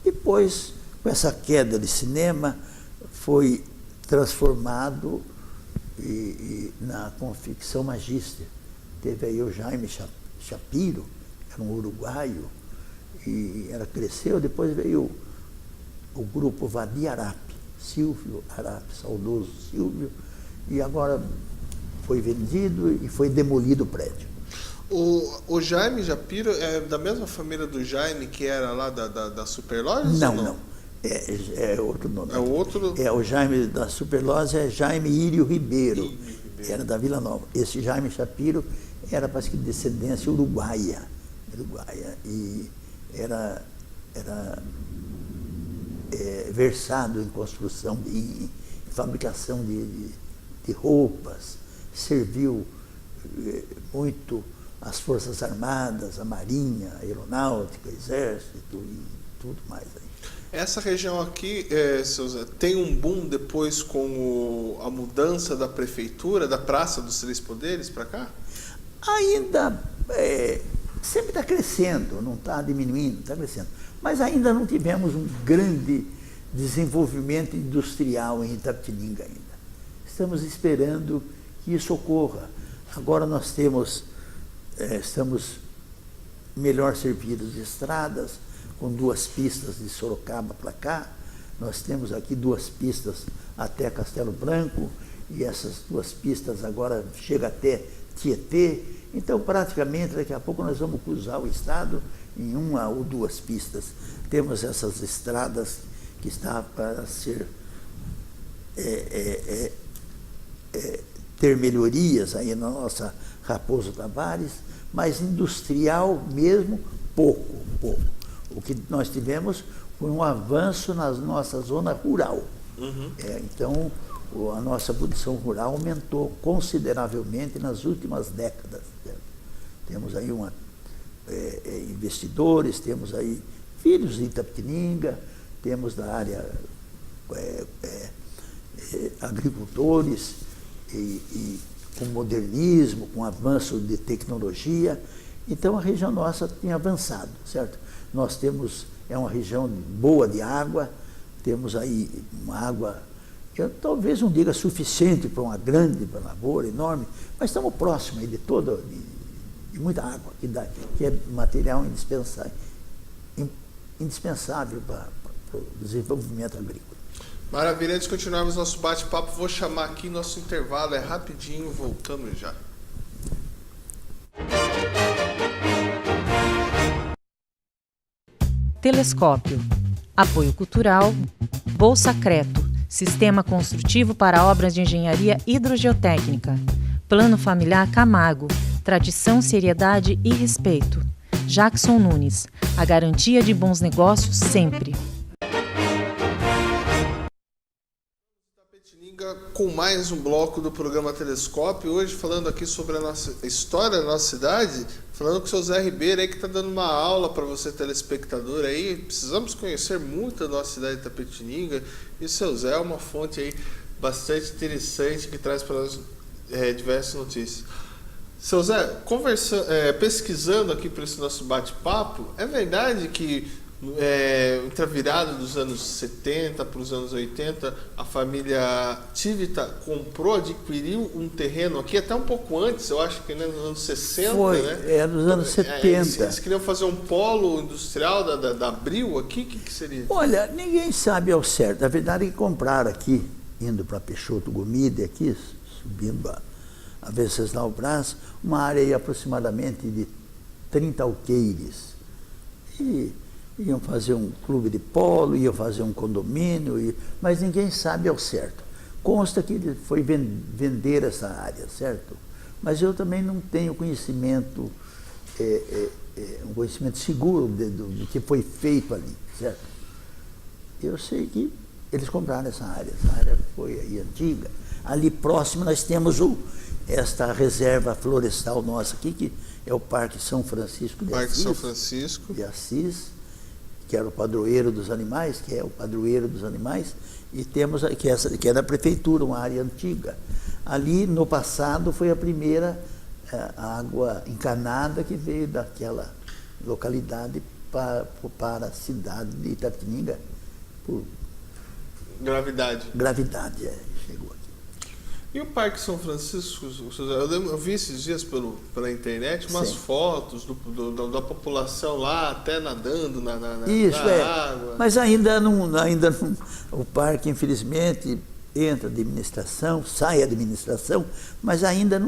Depois, com essa queda de cinema, foi transformado na confecção Magister. Teve aí o Jaime Shapiro, que era um uruguaio, e ela cresceu. Depois veio o grupo Vadi Arape, Silvio Arape, saudoso Silvio, e agora foi vendido e foi demolido o prédio.
O Jaime Shapiro é da mesma família do Jaime que era lá da Superlojas?
Não. É outro nome.
É outro?
O Jaime da Superloja é Jaime Írio Ribeiro. Era da Vila Nova. Esse Jaime Shapiro era, parece que, de descendência uruguaia. E era versado em construção, em fabricação de roupas, serviu muito as Forças Armadas, a Marinha, a Aeronáutica, o Exército e tudo mais aí.
Essa região aqui, Souza, tem um boom depois com a mudança da prefeitura, da Praça dos Três Poderes para cá?
Ainda sempre está crescendo, não está diminuindo, está crescendo. Mas ainda não tivemos um grande desenvolvimento industrial em Itapetininga ainda. Estamos esperando que isso ocorra. Agora nós estamos melhor servidos de estradas, com 2 pistas de Sorocaba para cá. Nós temos aqui 2 pistas até Castelo Branco, e essas 2 pistas agora chegam até Tietê. Então, praticamente, daqui a pouco nós vamos cruzar o estado em 1 ou 2 pistas. Temos essas estradas que estão para ser ter melhorias aí na nossa Raposo Tavares, mas industrial mesmo, pouco. O que nós tivemos foi um avanço na nossa zona rural.
Uhum.
Então, a nossa produção rural aumentou consideravelmente nas últimas décadas. Certo? Temos aí investidores, temos aí filhos de Itapetininga, temos da área agricultores, e com modernismo, com avanço de tecnologia. Então a região nossa tem avançado, certo? Nós temos, uma região boa de água, temos aí uma água que eu talvez não diga suficiente para uma grande lavoura enorme, mas estamos próximos aí de muita água, que é material indispensável para o desenvolvimento agrícola.
Maravilha, antes de continuarmos nosso bate-papo, vou chamar aqui nosso intervalo, é rapidinho, voltamos já.
Telescópio. Apoio cultural. Bolsa Creto. Sistema construtivo para obras de engenharia hidrogeotécnica. Plano familiar Camargo. Tradição, seriedade e respeito. Jackson Nunes. A garantia de bons negócios sempre.
Tapetininga com mais um bloco do programa Telescópio, hoje falando aqui sobre a nossa história da nossa cidade, falando com o seu Zé Ribeiro aí que está dando uma aula para você telespectador aí. Precisamos conhecer muito a nossa cidade de Tapetininga e o seu Zé é uma fonte aí bastante interessante que traz para nós diversas notícias. Seu Zé, pesquisando aqui para esse nosso bate-papo, é verdade que entre a virada dos anos 70 para os anos 80, a família Tivita adquiriu um terreno aqui, até um pouco antes, eu acho que nos anos 60,
Foi,
né?
nos anos 70.
Eles queriam fazer um polo industrial da Abril aqui, o que seria?
Olha, ninguém sabe ao certo. A verdade é que compraram aqui, indo para Peixoto Gomide, aqui, subindo a Venceslau Brás, uma área aí aproximadamente de 30 alqueires. E iam fazer um clube de polo, iam fazer um condomínio, mas ninguém sabe ao certo. Consta que ele foi vender essa área, certo? Mas eu também não tenho conhecimento, um conhecimento seguro do que foi feito ali, certo? Eu sei que eles compraram essa área foi aí antiga. Ali próximo nós temos esta reserva florestal nossa aqui, que é o Parque São Francisco de Assis.
Parque São Francisco
de Assis, que era o padroeiro dos animais, que é o padroeiro dos animais, e temos que é da prefeitura, uma área antiga. Ali, no passado, foi a primeira água encanada que veio daquela localidade para a cidade de Itapetininga, por
gravidade.
Chegou aqui.
E o Parque São Francisco, eu vi esses dias pela internet umas fotos da população lá, até nadando na água.
Mas ainda não, o parque, infelizmente, entra a administração, sai a administração, mas ainda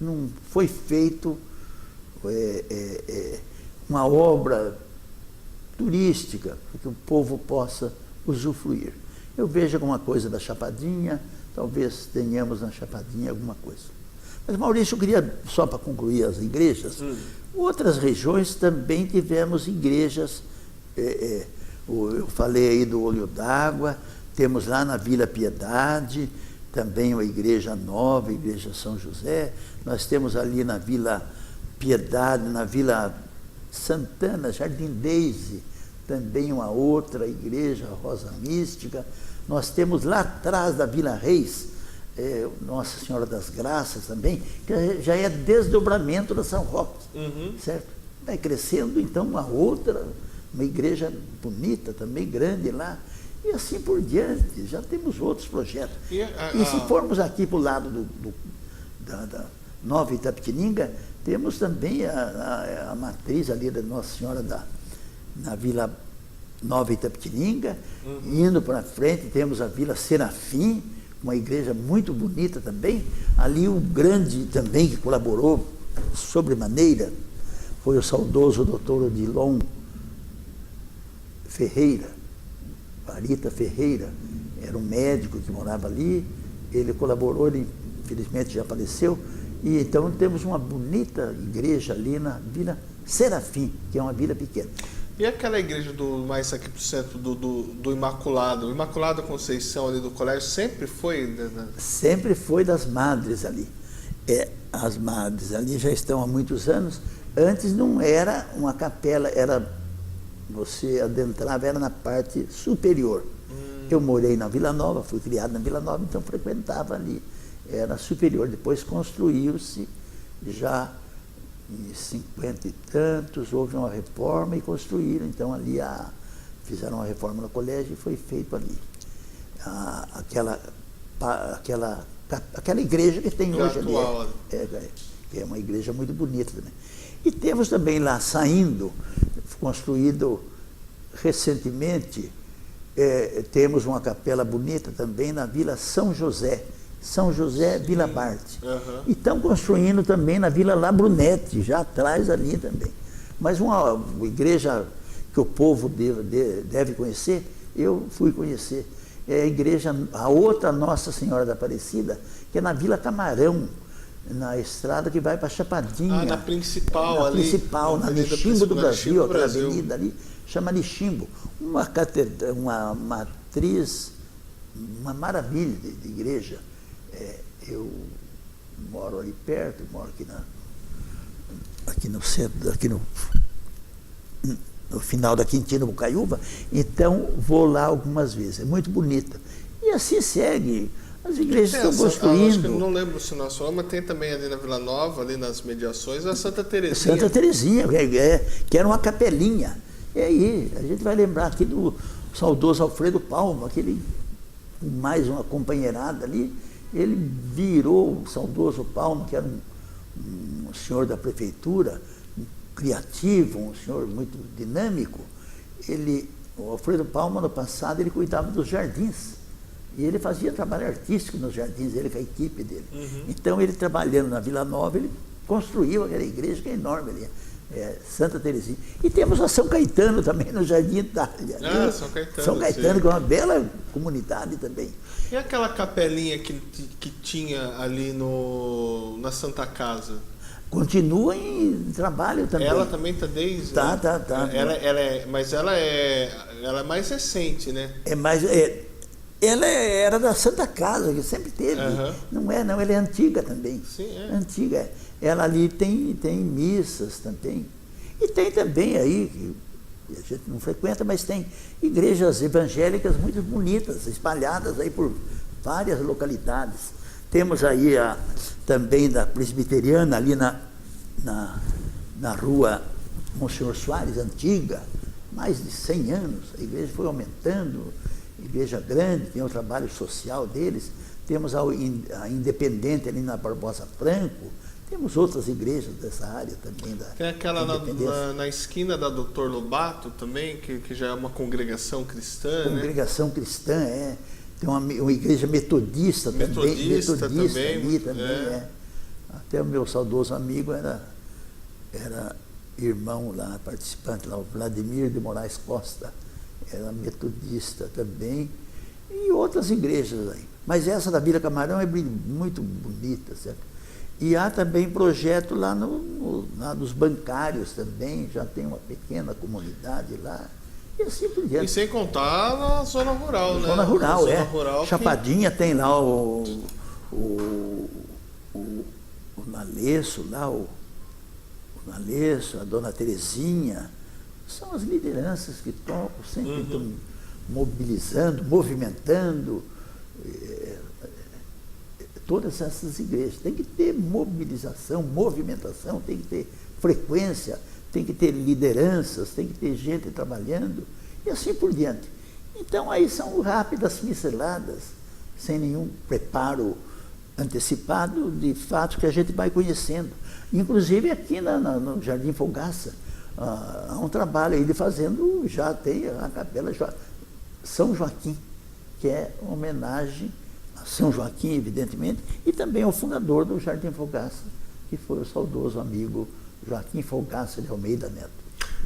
não foi feito uma obra turística para que o povo possa usufruir. Eu vejo alguma coisa da Chapadinha, talvez tenhamos na Chapadinha alguma coisa. Mas, Maurício, eu queria, só para concluir as igrejas, outras regiões também tivemos igrejas, eu falei aí do Olho d'Água, temos lá na Vila Piedade, também uma igreja nova, a Igreja São José, nós temos ali na Vila Piedade, na Vila Santana, Jardim Deise, também uma outra igreja, Rosa Mística. Nós temos lá atrás da Vila Reis, Nossa Senhora das Graças também, que já é desdobramento da São Roque, certo? Vai crescendo, então, uma igreja bonita, também grande lá, e assim por diante, já temos outros projetos. E se formos aqui para o lado da Nova Itapetininga, temos também a matriz ali da Nossa Senhora na Vila Nova Itapetininga, indo para frente temos a Vila Serafim, uma igreja muito bonita também. Ali o grande também que colaborou sobremaneira foi o saudoso doutor Odilon Ferreira, Varita Ferreira, era um médico que morava ali, ele colaborou, ele infelizmente já faleceu, e então temos uma bonita igreja ali na Vila Serafim, que é uma vila pequena.
E aquela igreja mais aqui para o centro do Imaculado? O Imaculado Conceição ali do colégio sempre foi?
Sempre foi das madres ali. As madres ali já estão há muitos anos. Antes não era uma capela, você adentrava, era na parte superior. Eu morei na Vila Nova, fui criado na Vila Nova, então frequentava ali. Era superior. Depois construiu-se já em 50 e tantos, houve uma reforma e construíram, então ali fizeram uma reforma no colégio e foi feito ali. Aquela igreja que tem hoje
atual,
ali, que é uma igreja muito bonita também. E temos também lá, saindo, construído recentemente, temos uma capela bonita também na Vila São José, Vila Barte. E estão construindo também na Vila Labrunete, já atrás ali também. Mas uma igreja que o povo deve conhecer, eu fui conhecer. É a igreja, a outra Nossa Senhora da Aparecida, que é na Vila Camarão, na estrada que vai para Chapadinha.
Na principal ali.
Na Liximbo do Brasil, aquela avenida ali, chama Liximbo. Uma matriz uma maravilha de igreja. Eu moro ali perto, moro aqui no centro, aqui no final da Quintino Bocaiúva, então vou lá algumas vezes, é muito bonita. E assim segue, as igrejas estão construindo.
Acho que eu não lembro se nós falamos, mas tem também ali na Vila Nova, ali nas mediações, a Santa Terezinha.
Santa Terezinha, que era uma capelinha. E aí, a gente vai lembrar aqui do saudoso Alfredo Palma, aquele, mais uma companheirada ali, ele virou o saudoso Palma, que era um senhor da prefeitura, criativo, um senhor muito dinâmico. O Alfredo Palma, no passado, ele cuidava dos jardins. E ele fazia trabalho artístico nos jardins, ele com a equipe dele. Uhum. Então, ele trabalhando na Vila Nova, ele construiu aquela igreja que é enorme ali, Santa Terezinha. E temos a São Caetano também, no Jardim Itália.
São Caetano.
São Caetano, que é uma bela comunidade também.
E aquela capelinha que tinha ali na Santa Casa?
Continua em trabalho também.
Ela também está desde...
Tá.
Mas ela é mais recente, né?
Ela era da Santa Casa, que sempre teve.
Uhum.
Não, ela é antiga também.
Sim, é.
Antiga. Ela ali tem missas também. E tem também aí, que a gente não frequenta, mas tem igrejas evangélicas muito bonitas, espalhadas aí por várias localidades. Temos aí também da presbiteriana, ali na rua Monsenhor Soares, antiga, mais de 100 anos. A igreja foi aumentando, igreja grande, tem o trabalho social deles. Temos a Independente ali na Barbosa Franco. Temos outras igrejas dessa área também.
Tem aquela na esquina da Doutor Lobato também, que já é uma congregação cristã,
Congregação cristã, Tem uma igreja metodista também. Metodista ali também, Até o meu saudoso amigo era irmão lá, participante lá, o Vladimir de Moraes Costa. Era metodista também. E outras igrejas aí. Mas essa da Vila Camarão é muito bonita, certo? E há também projeto lá dos bancários também, já tem uma pequena comunidade lá. E assim por diante.
E sem contar na zona rural, né?
Zona rural,
zona rural
Chapadinha tem lá o Naleço, a Dona Terezinha. São as lideranças que tocam, sempre estão mobilizando, movimentando todas essas igrejas. Tem que ter mobilização, movimentação, tem que ter frequência, tem que ter lideranças, tem que ter gente trabalhando, e assim por diante. Então, aí são rápidas pinceladas, sem nenhum preparo antecipado, de fato que a gente vai conhecendo. Inclusive aqui no Jardim Fogaça, há um trabalho aí de fazendo, já tem a Capela São Joaquim, que é uma homenagem a São Joaquim, evidentemente, e também ao fundador do Jardim Fogaça, que foi o saudoso amigo Joaquim Fogaça de Almeida Neto.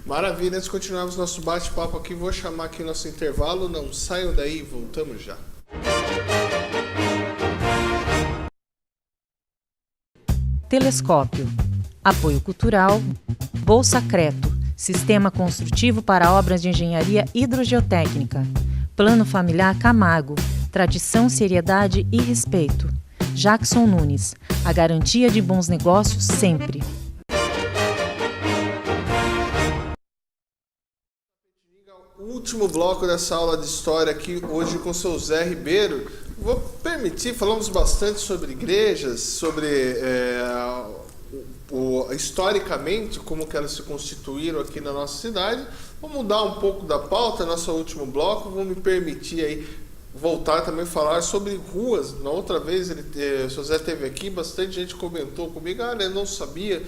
Maravilha, antes de continuarmos nosso bate-papo aqui, vou chamar aqui nosso intervalo, não saiam daí, voltamos já.
Telescópio. Apoio cultural. Bolsa Creto. Sistema construtivo para obras de engenharia hidrogeotécnica. Plano familiar Camargo. Tradição, seriedade e respeito. Jackson Nunes. A garantia de bons negócios sempre.
Último bloco dessa aula de história aqui hoje com o seu Zé Ribeiro. Vou permitir, falamos bastante sobre igrejas, sobre historicamente como que elas se constituíram aqui na nossa cidade. Vou mudar um pouco da pauta, nosso último bloco, vou me permitir aí voltar também a falar sobre ruas. Na outra vez o seu Zé esteve aqui, bastante gente comentou comigo, eu não sabia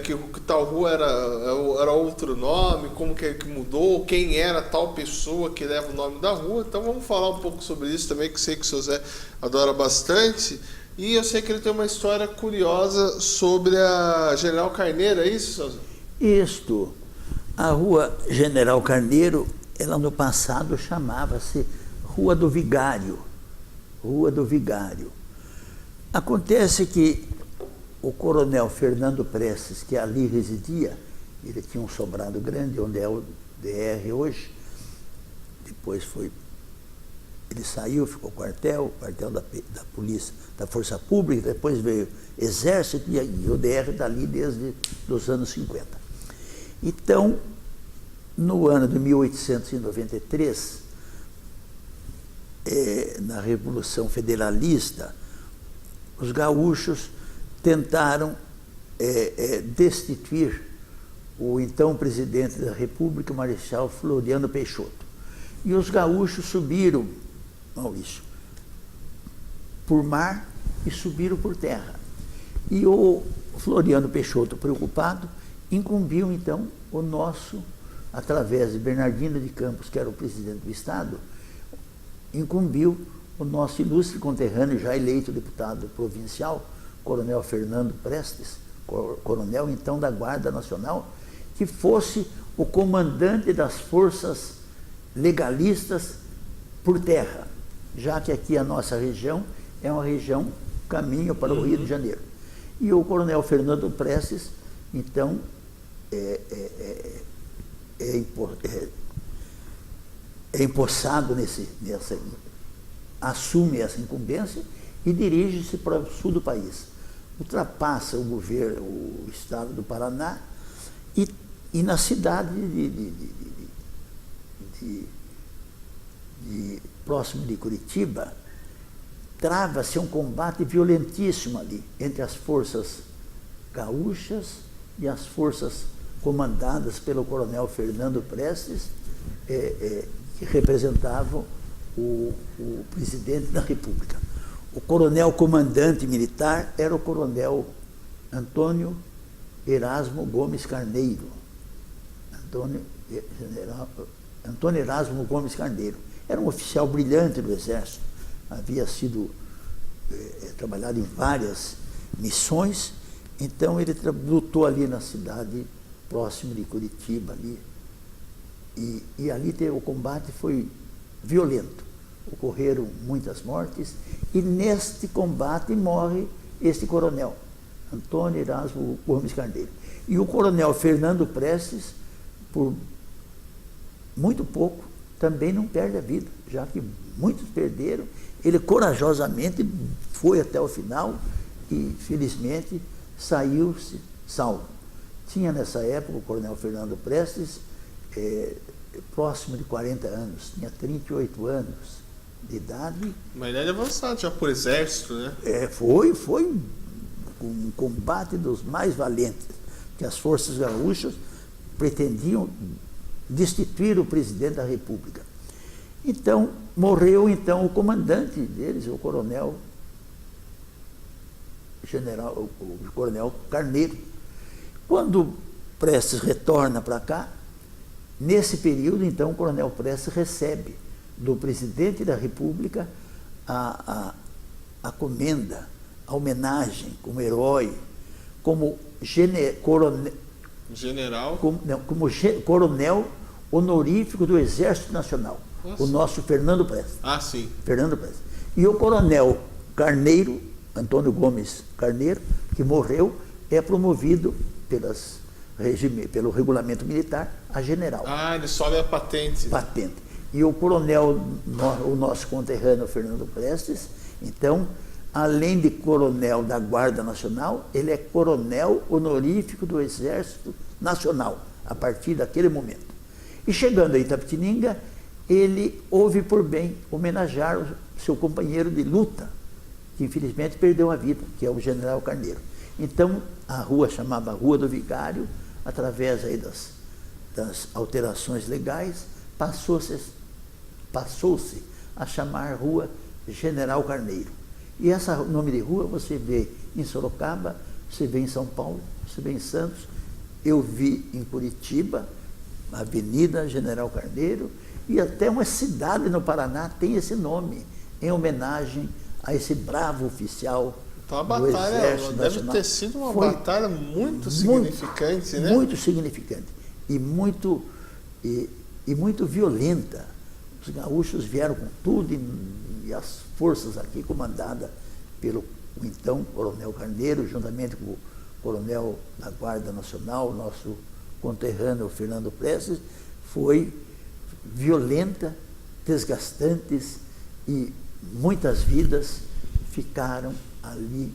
que tal rua era outro nome, como que mudou, quem era tal pessoa que leva o nome da rua. Então vamos falar um pouco sobre isso também, que sei que o seu Zé adora bastante. E eu sei que ele tem uma história curiosa sobre a General Carneiro, é isso, seu Zé?
Isto. A rua General Carneiro, ela no passado chamava-se Rua do Vigário. Rua do Vigário. Acontece que o coronel Fernando Prestes, que ali residia, ele tinha um sobrado grande, onde é o DR hoje, depois foi ele saiu, ficou quartel da polícia, da Força Pública, depois veio Exército e o DR dali desde os anos 50. Então, no ano de 1893, na Revolução Federalista, os gaúchos tentaram destituir o então presidente da República, Marechal Floriano Peixoto. E os gaúchos subiram, Maurício, por mar e subiram por terra. E o Floriano Peixoto, preocupado, incumbiu então o nosso, através de Bernardino de Campos, que era o presidente do Estado, incumbiu o nosso ilustre conterrâneo, já eleito deputado provincial, Coronel Fernando Prestes, coronel então da Guarda Nacional, que fosse o comandante das forças legalistas por terra, já que aqui a nossa região é uma região caminho para o Rio de Janeiro. E o Coronel Fernando Prestes, então, empossado assume essa incumbência e dirige-se para o sul do país. Ultrapassa o governo, o estado do Paraná e na cidade próximo de Curitiba, trava-se um combate violentíssimo ali entre as forças gaúchas e as forças comandadas pelo Coronel Fernando Prestes, que representavam o presidente da República. O coronel comandante militar era o Coronel Antônio Erasmo Gomes Carneiro. Antônio Erasmo Gomes Carneiro. Era um oficial brilhante do Exército, havia sido trabalhado em várias missões, então ele lutou ali na cidade próximo de Curitiba, ali, e ali o combate foi violento, ocorreram muitas mortes, e neste combate morre este coronel, Antônio Erasmo Gomes Carneiro. E o coronel Fernando Prestes, por muito pouco, também não perde a vida, já que muitos perderam. Ele corajosamente foi até o final e, felizmente, saiu-se salvo. Tinha nessa época o coronel Fernando Prestes próximo de 40 anos, tinha 38 anos de idade.
Uma idade avançada já por exército, né?
Foi um combate dos mais valentes, que as forças gaúchas pretendiam destituir o presidente da República. Então, morreu então o comandante deles, o coronel Carneiro. Quando Prestes retorna para cá, nesse período, então, o coronel Prestes recebe do presidente da República a comenda, a homenagem como herói, como coronel honorífico do Exército Nacional. Nossa. O nosso Fernando Prestes.
Ah, sim.
Fernando Prestes. E o coronel Carneiro, Antônio Gomes Carneiro, que morreu, é promovido pelo regulamento militar a general.
Ah, ele sobe a patente.
Patente. E o coronel, o nosso conterrâneo Fernando Prestes, então, além de coronel da Guarda Nacional, ele é coronel honorífico do Exército Nacional, a partir daquele momento. E chegando a Itapetininga, ele houve por bem homenagear o seu companheiro de luta, que infelizmente perdeu a vida, que é o general Carneiro. Então, a rua chamava Rua do Vigário, através aí das alterações legais, passou-se a chamar Rua General Carneiro. E esse nome de rua você vê em Sorocaba, você vê em São Paulo, você vê em Santos, eu vi em Curitiba, a Avenida General Carneiro, e até uma cidade no Paraná tem esse nome, em homenagem a esse bravo oficial.
Então a batalha deve ter sido uma batalha muito significante, né?
Muito significante e muito violenta. Os gaúchos vieram com tudo e as forças aqui comandadas pelo então coronel Carneiro, juntamente com o coronel da Guarda Nacional, nosso conterrâneo Fernando Prestes, foi violenta, desgastantes e muitas vidas ficaram ali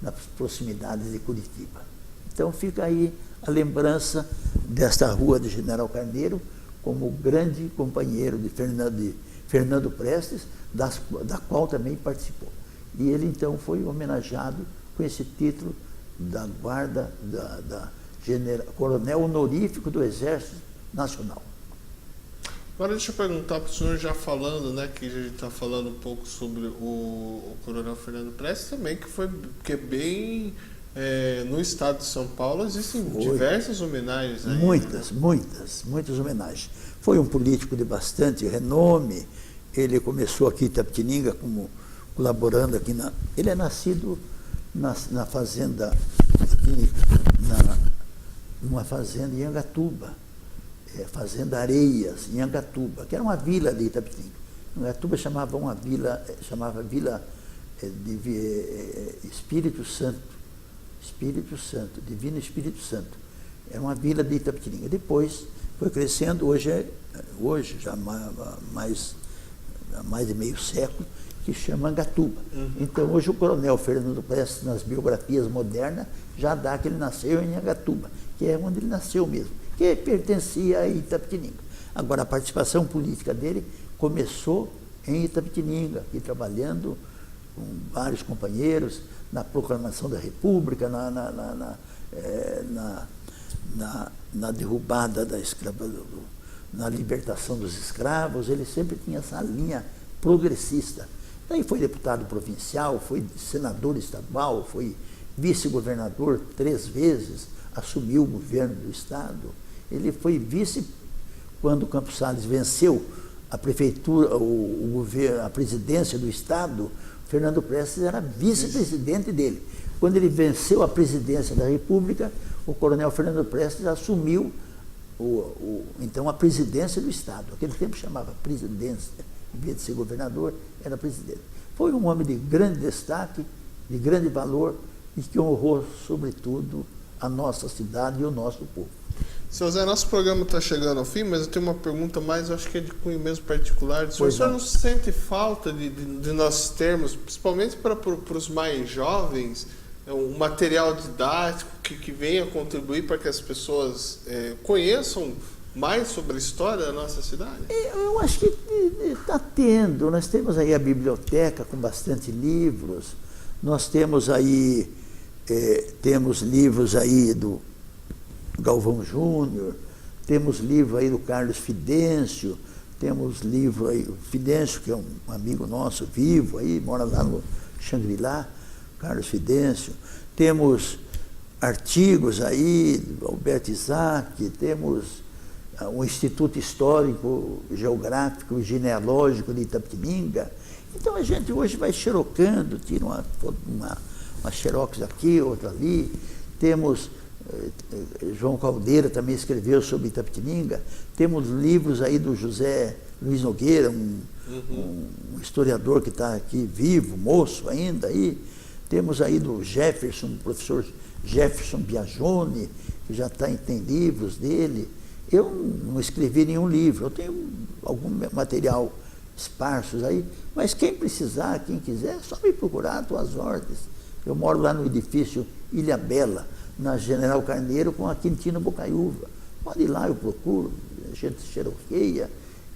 nas proximidades de Curitiba. Então fica aí a lembrança desta rua de General Carneiro como grande companheiro de Fernando Prestes, da qual também participou. E ele então foi homenageado com esse título da guarda, coronel honorífico do Exército Nacional.
Agora deixa eu perguntar para o senhor, já falando, né, que a gente está falando um pouco sobre o coronel Fernando Prestes também, que é bem... no estado de São Paulo existem diversas homenagens aí. Muitas
homenagens. Foi um político de bastante renome. Ele começou aqui em Itapetininga, colaborando aqui ele é nascido na fazenda, aqui numa fazenda em Angatuba, Fazenda Areias, em Angatuba, que era uma vila de Itapetininga. Angatuba chamava Vila de Espírito Santo. Divino Espírito Santo. Era uma vila de Itapetininga. Depois foi crescendo, hoje já há mais de meio século, que chama Angatuba. Então hoje o coronel Fernando Prestes, nas biografias modernas, já dá que ele nasceu em Angatuba, que é onde ele nasceu mesmo, que pertencia a Itapetininga. Agora a participação política dele começou em Itapetininga, aqui trabalhando com vários companheiros, na proclamação da República, na derrubada da escravatura, na libertação dos escravos. Ele sempre tinha essa linha progressista. Daí foi deputado provincial, foi senador estadual, foi vice-governador 3 vezes, assumiu o governo do estado. Ele foi vice quando Campos Salles venceu a prefeitura, o governo, a presidência do estado. Fernando Prestes era vice-presidente dele. Quando ele venceu a presidência da República, o coronel Fernando Prestes assumiu então a presidência do Estado. Naquele tempo chamava presidência, em vez de ser governador, era presidente. Foi um homem de grande destaque, de grande valor e que honrou, sobretudo, a nossa cidade e o nosso povo.
Seu Zé, nosso programa está chegando ao fim, mas eu tenho uma pergunta mais, eu acho que é de cunho mesmo particular. O senhor não sente falta de nós termos, principalmente para os mais jovens, um material didático que venha contribuir para que as pessoas conheçam mais sobre a história da nossa cidade?
Eu acho que está tendo. Nós temos aí a biblioteca com bastante livros. Nós temos aí livros aí do Galvão Júnior, temos livro aí do Carlos Fidêncio, temos livro aí, o Fidêncio, que é um amigo nosso vivo aí, mora lá no Xangri-Lá, Carlos Fidêncio, temos artigos aí, Alberto Isaac, temos o Instituto Histórico, Geográfico e Genealógico de Itapetininga. Então a gente hoje vai xerocando, tira uma xerox aqui, outra ali, temos... João Caldeira também escreveu sobre Itapetininga. Temos livros aí do José Luiz Nogueira, um historiador que está aqui vivo, moço ainda aí. Temos aí do Jefferson, professor Jefferson Biagione, que já tem livros dele. Eu não escrevi nenhum livro, eu tenho algum material esparsos aí, mas quem precisar, quem quiser, é só me procurar, estou às ordens. Eu moro lá no edifício Ilha Bela, na General Carneiro, com a Quintino Bocaiúva. Pode ir lá, eu procuro, a gente xeroqueia.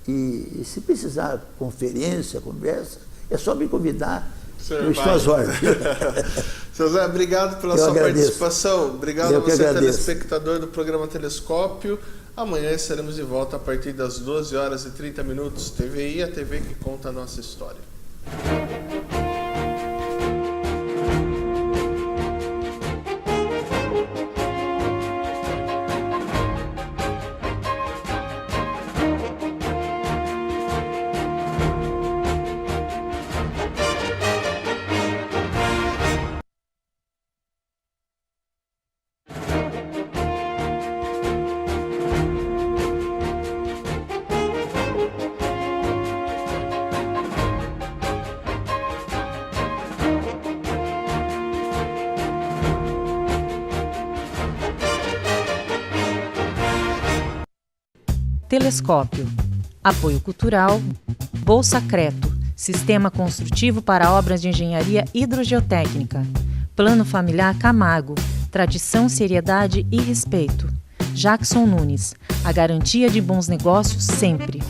E se precisar conferência, conversa, é só me convidar. Eu estou às ordens.
Seu Zé, obrigado pela sua participação. Obrigado a você, telespectador do programa Telescópio. Amanhã estaremos de volta a partir das 12h30. TVI, a TV que conta a nossa história.
Telescópio. Apoio cultural Bolsa Creto, Sistema Construtivo para Obras de Engenharia Hidrogeotécnica. Plano Familiar Camargo, tradição, seriedade e respeito. Jackson Nunes, a garantia de bons negócios sempre.